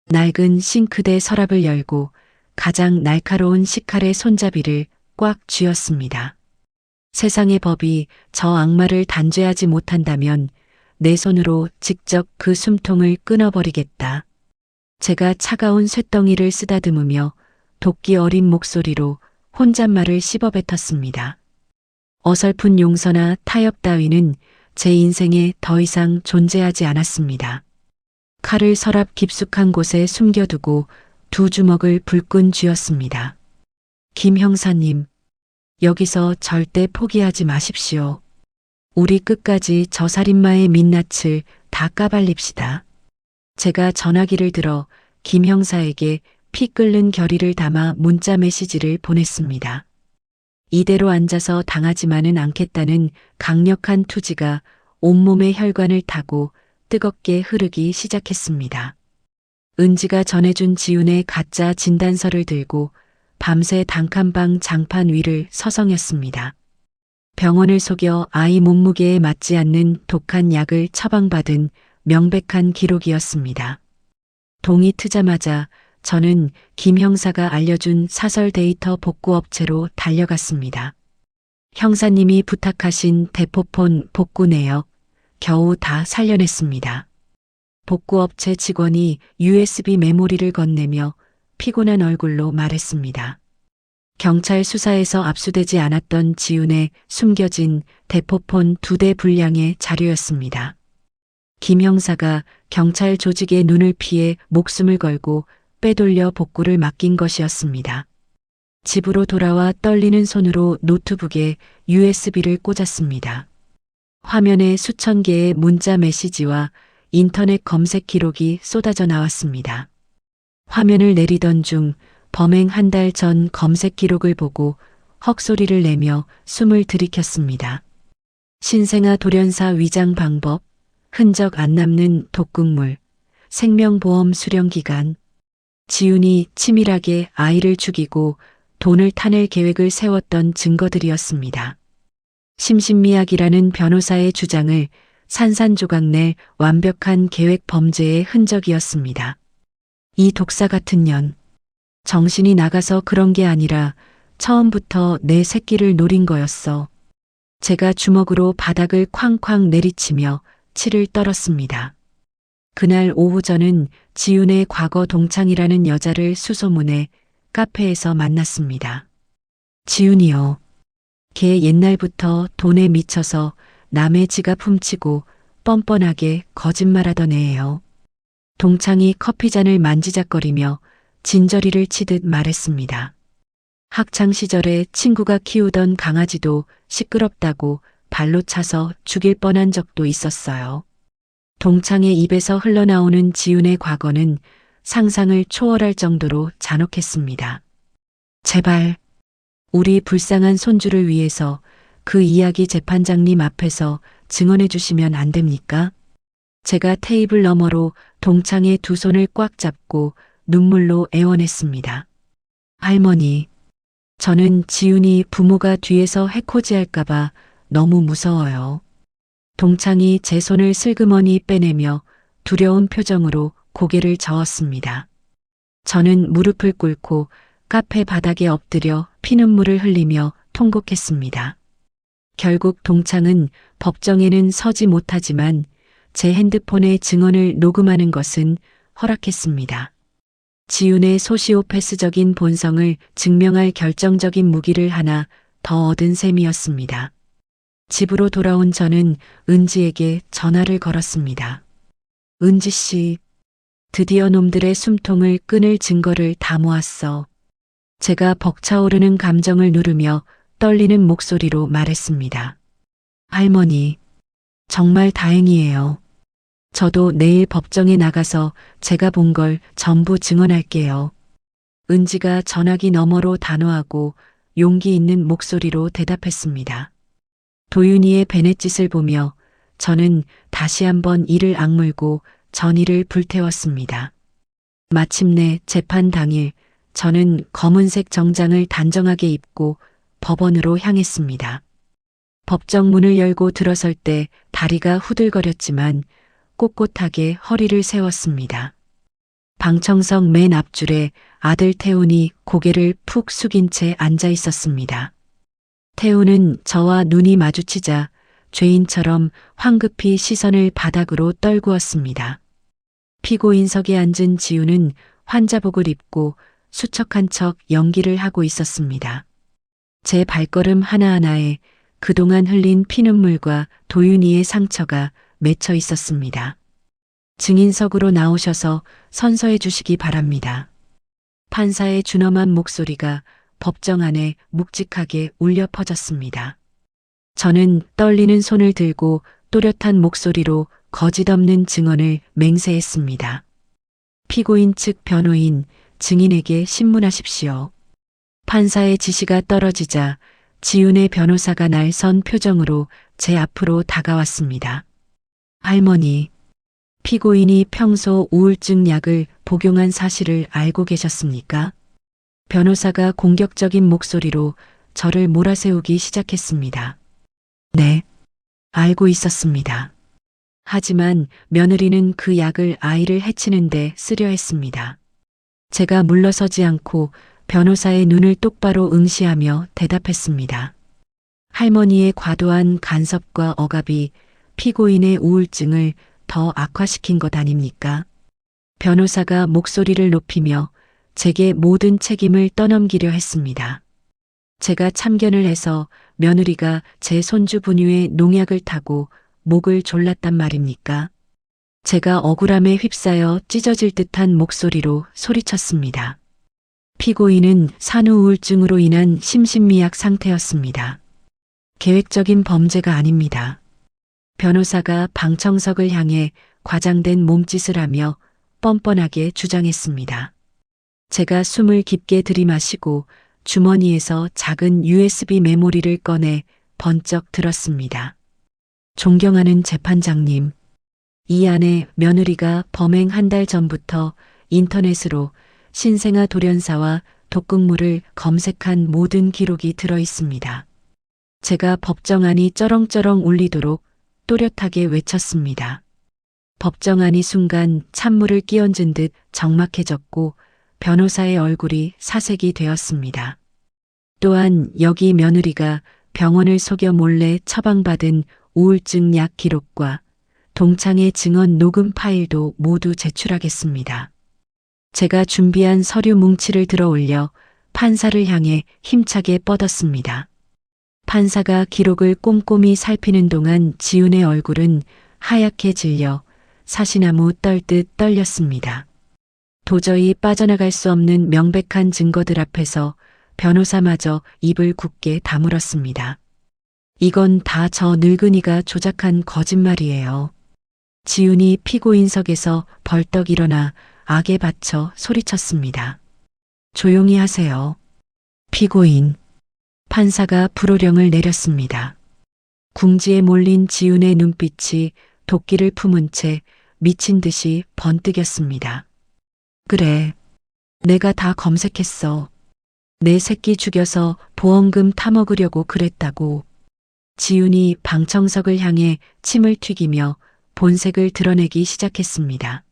낡은 싱크대 서랍을 열고 가장 날카로운 식칼의 손잡이를 꽉 쥐었습니다. 세상의 법이 저 악마를 단죄하지 못한다면 내 손으로 직접 그 숨통을 끊어버리겠다. 제가 차가운 쇳덩이를 쓰다듬으며 도끼 어린 목소리로 혼잣말을 씹어뱉었습니다. 어설픈 용서나 타협 따위는 제 인생에 더 이상 존재하지 않았습니다. 칼을 서랍 깊숙한 곳에 숨겨두고 두 주먹을 불끈 쥐었습니다. 김 형사님, 여기서 절대 포기하지 마십시오. 우리 끝까지 저 살인마의 민낯을 다 까발립시다. 제가 전화기를 들어 김 형사에게 피 끓는 결의를 담아 문자 메시지를 보냈습니다. 이대로 앉아서 당하지만은 않겠다는 강력한 투지가 온몸의 혈관을 타고 뜨겁게 흐르기 시작했습니다. 은지가 전해준 지훈의 가짜 진단서를 들고 밤새 단칸방 장판 위를 서성였습니다. 병원을 속여 아이 몸무게에 맞지 않는 독한 약을 처방받은 명백한 기록이었습니다. 동이 트자마자 저는 김 형사가 알려준 사설 데이터 복구업체로 달려갔습니다. 형사님이 부탁하신 대포폰 복구 내역 겨우 다 살려냈습니다. 복구업체 직원이 USB 메모리를 건네며 피곤한 얼굴로 말했습니다. 경찰 수사에서 압수되지 않았던 지훈의 숨겨진 대포폰 2대 분량의 자료였습니다. 김 형사가 경찰 조직의 눈을 피해 목숨을 걸고 빼돌려 복구를 맡긴 것이었습니다. 집으로 돌아와 떨리는 손으로 노트북에 USB를 꽂았습니다. 화면에 수천 개의 문자 메시지와 인터넷 검색 기록이 쏟아져 나왔습니다. 화면을 내리던 중 범행 한 달 전 검색 기록을 보고 헉소리를 내며 숨을 들이켰습니다. 신생아 돌연사 위장 방법, 흔적 안 남는 독극물, 생명보험 수령 기간, 지훈이 치밀하게 아이를 죽이고 돈을 타낼 계획을 세웠던 증거들이었습니다. 심신미약이라는 변호사의 주장을 산산조각 낼 완벽한 계획 범죄의 흔적이었습니다. 이 독사 같은 년, 정신이 나가서 그런 게 아니라 처음부터 내 새끼를 노린 거였어. 제가 주먹으로 바닥을 쾅쾅 내리치며 치를 떨었습니다. 그날 오후 저는 지훈의 과거 동창이라는 여자를 수소문해 카페에서 만났습니다. 지훈이요. 걔 옛날부터 돈에 미쳐서 남의 지갑 훔치고 뻔뻔하게 거짓말하던 애예요. 동창이 커피잔을 만지작거리며 진저리를 치듯 말했습니다. 학창 시절에 친구가 키우던 강아지도 시끄럽다고 발로 차서 죽일 뻔한 적도 있었어요. 동창의 입에서 흘러나오는 지훈의 과거는 상상을 초월할 정도로 잔혹했습니다. 제발 우리 불쌍한 손주를 위해서 그 이야기 재판장님 앞에서 증언해 주시면 안 됩니까? 제가 테이블 너머로 동창의 두 손을 꽉 잡고 눈물로 애원했습니다. 할머니, 저는 지훈이 부모가 뒤에서 해코지할까봐 너무 무서워요. 동창이 제 손을 슬그머니 빼내며 두려운 표정으로 고개를 저었습니다. 저는 무릎을 꿇고 카페 바닥에 엎드려 피눈물을 흘리며 통곡했습니다. 결국 동창은 법정에는 서지 못하지만 제 핸드폰에 증언을 녹음하는 것은 허락했습니다. 지훈의 소시오패스적인 본성을 증명할 결정적인 무기를 하나 더 얻은 셈이었습니다. 집으로 돌아온 저는 은지에게 전화를 걸었습니다. 은지 씨, 드디어 놈들의 숨통을 끊을 증거를 다 모았어. 제가 벅차오르는 감정을 누르며 떨리는 목소리로 말했습니다. 할머니, 정말 다행이에요. 저도 내일 법정에 나가서 제가 본 걸 전부 증언할게요. 은지가 전화기 너머로 단호하고 용기 있는 목소리로 대답했습니다. 도윤이의 베넷짓을 보며 저는 다시 한번 이를 악물고 전의를 불태웠습니다. 마침내 재판 당일 저는 검은색 정장을 단정하게 입고 법원으로 향했습니다. 법정 문을 열고 들어설 때 다리가 후들거렸지만 꼿꼿하게 허리를 세웠습니다. 방청석 맨 앞줄에 아들 태훈이 고개를 푹 숙인 채 앉아 있었습니다. 태훈은 저와 눈이 마주치자 죄인처럼 황급히 시선을 바닥으로 떨구었습니다. 피고인석에 앉은 지훈은 환자복을 입고 수척한 척 연기를 하고 있었습니다. 제 발걸음 하나하나에 그동안 흘린 피눈물과 도윤이의 상처가 맺혀 있었습니다. 증인석으로 나오셔서 선서해 주시기 바랍니다. 판사의 준엄한 목소리가 법정 안에 묵직하게 울려 퍼졌습니다. 저는 떨리는 손을 들고 또렷한 목소리로 거짓없는 증언을 맹세했습니다. 피고인 측 변호인, 증인에게 신문하십시오. 판사의 지시가 떨어지자 지훈의 변호사가 날선 표정으로 제 앞으로 다가왔습니다. 할머니, 피고인이 평소 우울증 약을 복용한 사실을 알고 계셨습니까? 변호사가 공격적인 목소리로 저를 몰아세우기 시작했습니다. 네, 알고 있었습니다. 하지만 며느리는 그 약을 아이를 해치는데 쓰려 했습니다. 제가 물러서지 않고 변호사의 눈을 똑바로 응시하며 대답했습니다. 할머니의 과도한 간섭과 억압이 피고인의 우울증을 더 악화시킨 것 아닙니까? 변호사가 목소리를 높이며 제게 모든 책임을 떠넘기려 했습니다. 제가 참견을 해서 며느리가 제 손주 분유에 농약을 타고 목을 졸랐단 말입니까? 제가 억울함에 휩싸여 찢어질 듯한 목소리로 소리쳤습니다. 피고인은 산후우울증으로 인한 심신미약 상태였습니다. 계획적인 범죄가 아닙니다. 변호사가 방청석을 향해 과장된 몸짓을 하며 뻔뻔하게 주장했습니다. 제가 숨을 깊게 들이마시고 주머니에서 작은 USB 메모리를 꺼내 번쩍 들었습니다. 존경하는 재판장님, 이 안에 며느리가 범행 한 달 전부터 인터넷으로 신생아 돌연사와 독극물을 검색한 모든 기록이 들어 있습니다. 제가 법정안이 쩌렁쩌렁 울리도록 또렷하게 외쳤습니다. 법정안이 순간 찬물을 끼얹은 듯 적막해졌고 변호사의 얼굴이 사색이 되었습니다. 또한 여기 며느리가 병원을 속여 몰래 처방받은 우울증 약 기록과 동창의 증언 녹음 파일도 모두 제출하겠습니다. 제가 준비한 서류 뭉치를 들어 올려 판사를 향해 힘차게 뻗었습니다. 판사가 기록을 꼼꼼히 살피는 동안 지훈의 얼굴은 하얗게 질려 사시나무 떨듯 떨렸습니다. 도저히 빠져나갈 수 없는 명백한 증거들 앞에서 변호사마저 입을 굳게 다물었습니다. 이건 다 저 늙은이가 조작한 거짓말이에요. 지훈이 피고인석에서 벌떡 일어나 악에 받쳐 소리쳤습니다. 조용히 하세요. 피고인. 판사가 불호령을 내렸습니다. 궁지에 몰린 지훈의 눈빛이 도끼를 품은 채 미친 듯이 번뜩였습니다. 그래, 내가 다 검색했어. 내 새끼 죽여서 보험금 타먹으려고 그랬다고. 지훈이 방청석을 향해 침을 튀기며 본색을 드러내기 시작했습니다.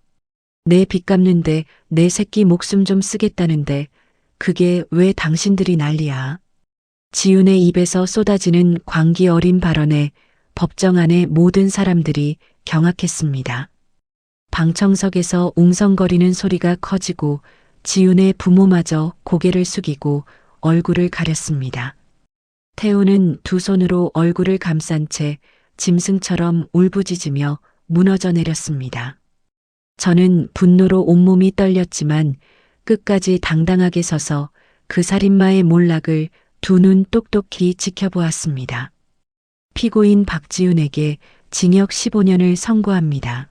내 빚 갚는데 내 새끼 목숨 좀 쓰겠다는데 그게 왜 당신들이 난리야. 지훈의 입에서 쏟아지는 광기 어린 발언에 법정 안의 모든 사람들이 경악했습니다. 방청석에서 웅성거리는 소리가 커지고 지훈의 부모마저 고개를 숙이고 얼굴을 가렸습니다. 태우는 두 손으로 얼굴을 감싼 채 짐승처럼 울부짖으며 무너져 내렸습니다. 저는 분노로 온몸이 떨렸지만 끝까지 당당하게 서서 그 살인마의 몰락을 두 눈 똑똑히 지켜보았습니다. 피고인 박지훈에게 징역 15년을 선고합니다.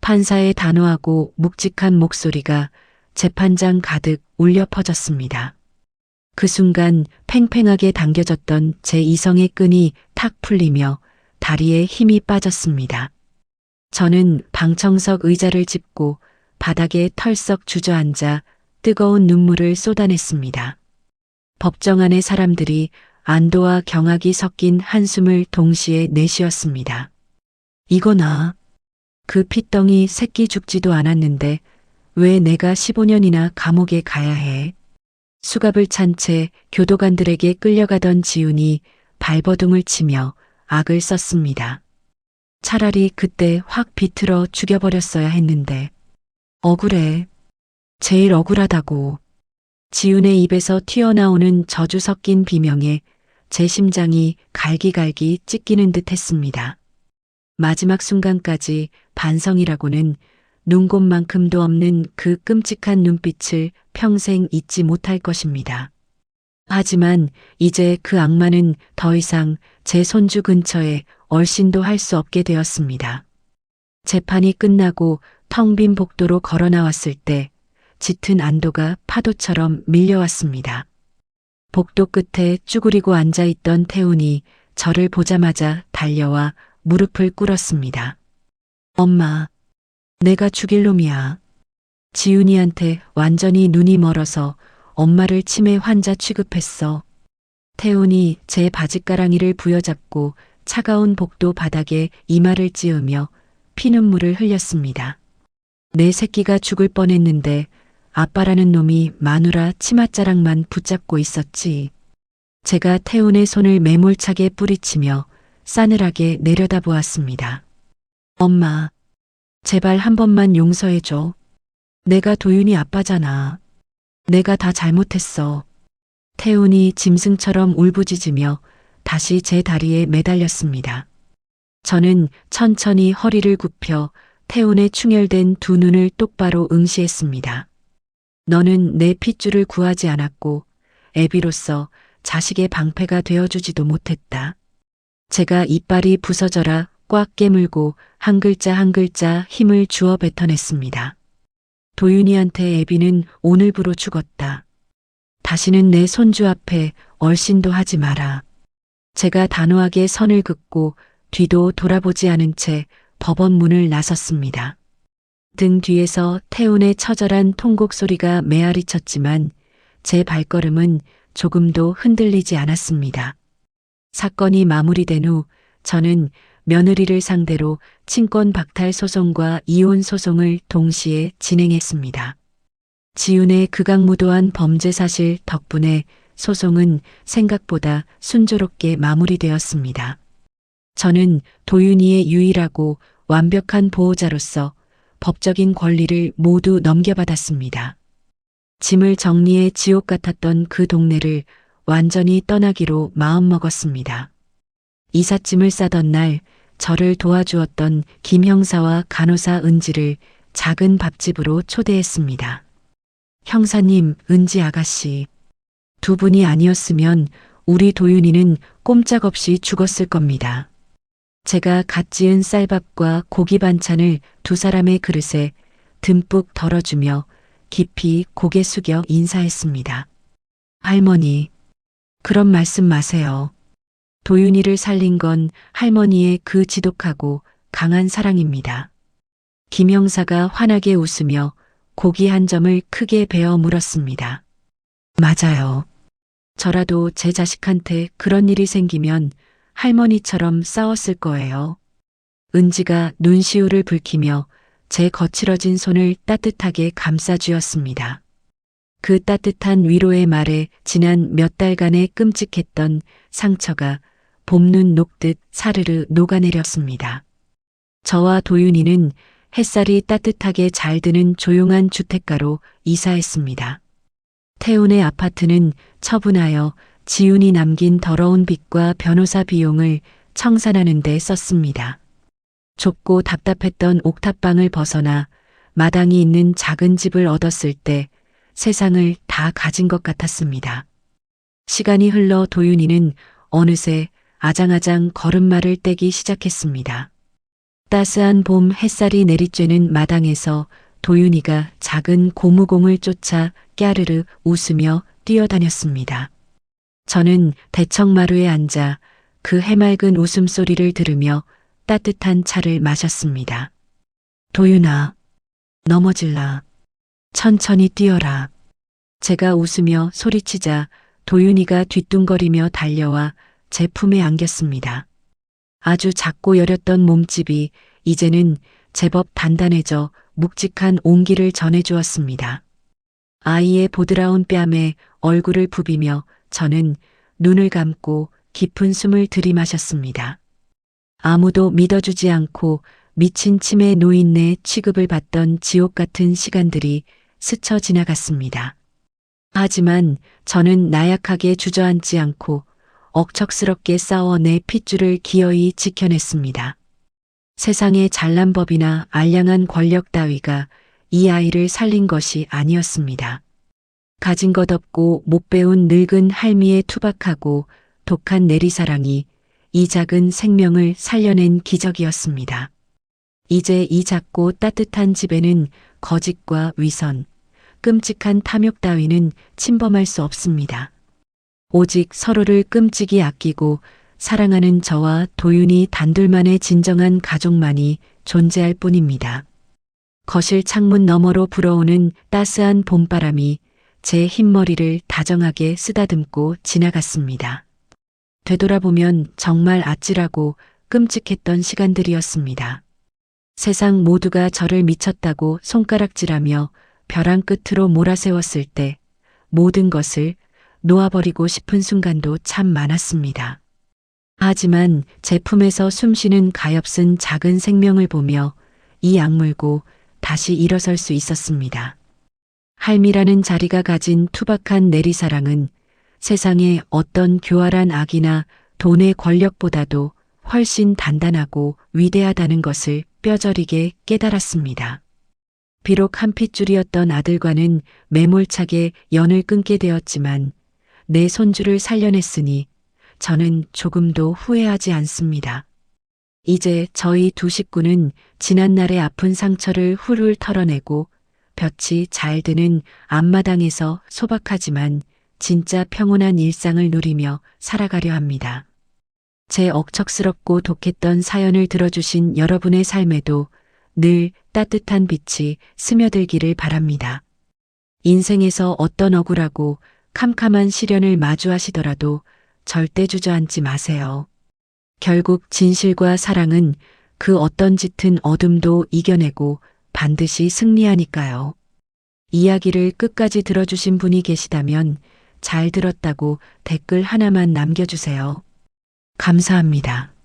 판사의 단호하고 묵직한 목소리가 재판장 가득 울려 퍼졌습니다. 그 순간 팽팽하게 당겨졌던 제 이성의 끈이 탁 풀리며 다리에 힘이 빠졌습니다. 저는 방청석 의자를 짚고 바닥에 털썩 주저앉아 뜨거운 눈물을 쏟아냈습니다. 법정 안의 사람들이 안도와 경악이 섞인 한숨을 동시에 내쉬었습니다. 이거나 그 핏덩이 새끼 죽지도 않았는데 왜 내가 15년이나 감옥에 가야 해? 수갑을 찬 채 교도관들에게 끌려가던 지훈이 발버둥을 치며 악을 썼습니다. 차라리 그때 확 비틀어 죽여버렸어야 했는데. 억울해. 제일 억울하다고. 지훈의 입에서 튀어나오는 저주 섞인 비명에 제 심장이 갈기갈기 찢기는 듯 했습니다. 마지막 순간까지 반성이라고는 눈곱만큼도 없는 그 끔찍한 눈빛을 평생 잊지 못할 것입니다. 하지만 이제 그 악마는 더 이상 제 손주 근처에 얼씬도 할 수 없게 되었습니다. 재판이 끝나고 텅 빈 복도로 걸어 나왔을 때 짙은 안도가 파도처럼 밀려왔습니다. 복도 끝에 쭈그리고 앉아있던 태훈이 저를 보자마자 달려와 무릎을 꿇었습니다. 엄마, 내가 죽일 놈이야. 지훈이한테 완전히 눈이 멀어서 엄마를 치매 환자 취급했어. 태훈이 제 바짓가랑이를 부여잡고 차가운 복도 바닥에 이마를 찌으며 피눈물을 흘렸습니다. 내 새끼가 죽을 뻔했는데 아빠라는 놈이 마누라 치맛자락만 붙잡고 있었지. 제가 태훈의 손을 매몰차게 뿌리치며 싸늘하게 내려다보았습니다. 엄마, 제발 한 번만 용서해줘. 내가 도윤이 아빠잖아. 내가 다 잘못했어. 태훈이 짐승처럼 울부짖으며 다시 제 다리에 매달렸습니다. 저는 천천히 허리를 굽혀 태훈의 충혈된 두 눈을 똑바로 응시했습니다. 너는 내 핏줄을 구하지 않았고 애비로서 자식의 방패가 되어주지도 못했다. 제가 이빨이 부서져라 꽉 깨물고 한 글자 한 글자 힘을 주어 뱉어냈습니다. 도윤이한테 애비는 오늘부로 죽었다. 다시는 내 손주 앞에 얼씬도 하지 마라. 제가 단호하게 선을 긋고 뒤도 돌아보지 않은 채 법원 문을 나섰습니다. 등 뒤에서 태운의 처절한 통곡 소리가 메아리 쳤지만 제 발걸음은 조금도 흔들리지 않았습니다. 사건이 마무리된 후 저는 며느리를 상대로 친권 박탈 소송과 이혼 소송을 동시에 진행했습니다. 지훈의 극악무도한 범죄 사실 덕분에 소송은 생각보다 순조롭게 마무리되었습니다. 저는 도윤이의 유일하고 완벽한 보호자로서 법적인 권리를 모두 넘겨받았습니다. 짐을 정리해 지옥 같았던 그 동네를 완전히 떠나기로 마음먹었습니다. 이삿짐을 싸던 날 저를 도와주었던 김 형사와 간호사 은지를 작은 밥집으로 초대했습니다. 형사님, 은지 아가씨. 두 분이 아니었으면 우리 도윤이는 꼼짝없이 죽었을 겁니다. 제가 갓 지은 쌀밥과 고기 반찬을 두 사람의 그릇에 듬뿍 덜어주며 깊이 고개 숙여 인사했습니다. 할머니, 그런 말씀 마세요. 도윤이를 살린 건 할머니의 그 지독하고 강한 사랑입니다. 김 형사가 환하게 웃으며 고기 한 점을 크게 베어 물었습니다. 맞아요. 저라도 제 자식한테 그런 일이 생기면 할머니처럼 싸웠을 거예요. 은지가 눈시울을 붉히며 제 거칠어진 손을 따뜻하게 감싸주었습니다. 그 따뜻한 위로의 말에 지난 몇 달간의 끔찍했던 상처가 봄눈 녹듯 사르르 녹아내렸습니다. 저와 도윤이는 햇살이 따뜻하게 잘 드는 조용한 주택가로 이사했습니다. 태운의 아파트는 처분하여 지훈이 남긴 더러운 빚과 변호사 비용을 청산하는 데 썼습니다. 좁고 답답했던 옥탑방을 벗어나 마당이 있는 작은 집을 얻었을 때 세상을 다 가진 것 같았습니다. 시간이 흘러 도윤이는 어느새 아장아장 걸음마를 떼기 시작했습니다. 따스한 봄 햇살이 내리쬐는 마당에서 도윤이가 작은 고무공을 쫓아 깨르르 웃으며 뛰어다녔습니다. 저는 대청마루에 앉아 그 해맑은 웃음소리를 들으며 따뜻한 차를 마셨습니다. 도윤아, 넘어질라. 천천히 뛰어라. 제가 웃으며 소리치자 도윤이가 뒤뚱거리며 달려와 제 품에 안겼습니다. 아주 작고 여렸던 몸집이 이제는 제법 단단해져 묵직한 온기를 전해주었습니다. 아이의 보드라운 뺨에 얼굴을 부비며 저는 눈을 감고 깊은 숨을 들이마셨습니다. 아무도 믿어주지 않고 미친 치매 노인네 취급을 받던 지옥 같은 시간들이 스쳐 지나갔습니다. 하지만 저는 나약하게 주저앉지 않고 억척스럽게 싸워 내 핏줄을 기어이 지켜냈습니다. 세상의 잘난 법이나 알량한 권력 따위가 이 아이를 살린 것이 아니었습니다. 가진 것 없고 못 배운 늙은 할미의 투박하고 독한 내리사랑이 이 작은 생명을 살려낸 기적이었습니다. 이제 이 작고 따뜻한 집에는 거짓과 위선, 끔찍한 탐욕 따위는 침범할 수 없습니다. 오직 서로를 끔찍이 아끼고 사랑하는 저와 도윤이 단둘만의 진정한 가족만이 존재할 뿐입니다. 거실 창문 너머로 불어오는 따스한 봄바람이 제 흰머리를 다정하게 쓰다듬고 지나갔습니다. 되돌아보면 정말 아찔하고 끔찍했던 시간들이었습니다. 세상 모두가 저를 미쳤다고 손가락질하며 벼랑 끝으로 몰아세웠을 때 모든 것을 놓아버리고 싶은 순간도 참 많았습니다. 하지만 제 품에서 숨쉬는 가엾은 작은 생명을 보며 이 악물고 다시 일어설 수 있었습니다. 할미라는 자리가 가진 투박한 내리사랑은 세상의 어떤 교활한 악이나 돈의 권력보다도 훨씬 단단하고 위대하다는 것을 뼈저리게 깨달았습니다. 비록 한 핏줄이었던 아들과는 매몰차게 연을 끊게 되었지만 내 손주를 살려냈으니 저는 조금도 후회하지 않습니다. 이제 저희 두 식구는 지난날의 아픈 상처를 훌훌 털어내고 볕이 잘 드는 앞마당에서 소박하지만 진짜 평온한 일상을 누리며 살아가려 합니다. 제 억척스럽고 독했던 사연을 들어주신 여러분의 삶에도 늘 따뜻한 빛이 스며들기를 바랍니다. 인생에서 어떤 억울하고 캄캄한 시련을 마주하시더라도 절대 주저앉지 마세요. 결국 진실과 사랑은 그 어떤 짙은 어둠도 이겨내고 반드시 승리하니까요. 이야기를 끝까지 들어주신 분이 계시다면 잘 들었다고 댓글 하나만 남겨주세요. 감사합니다.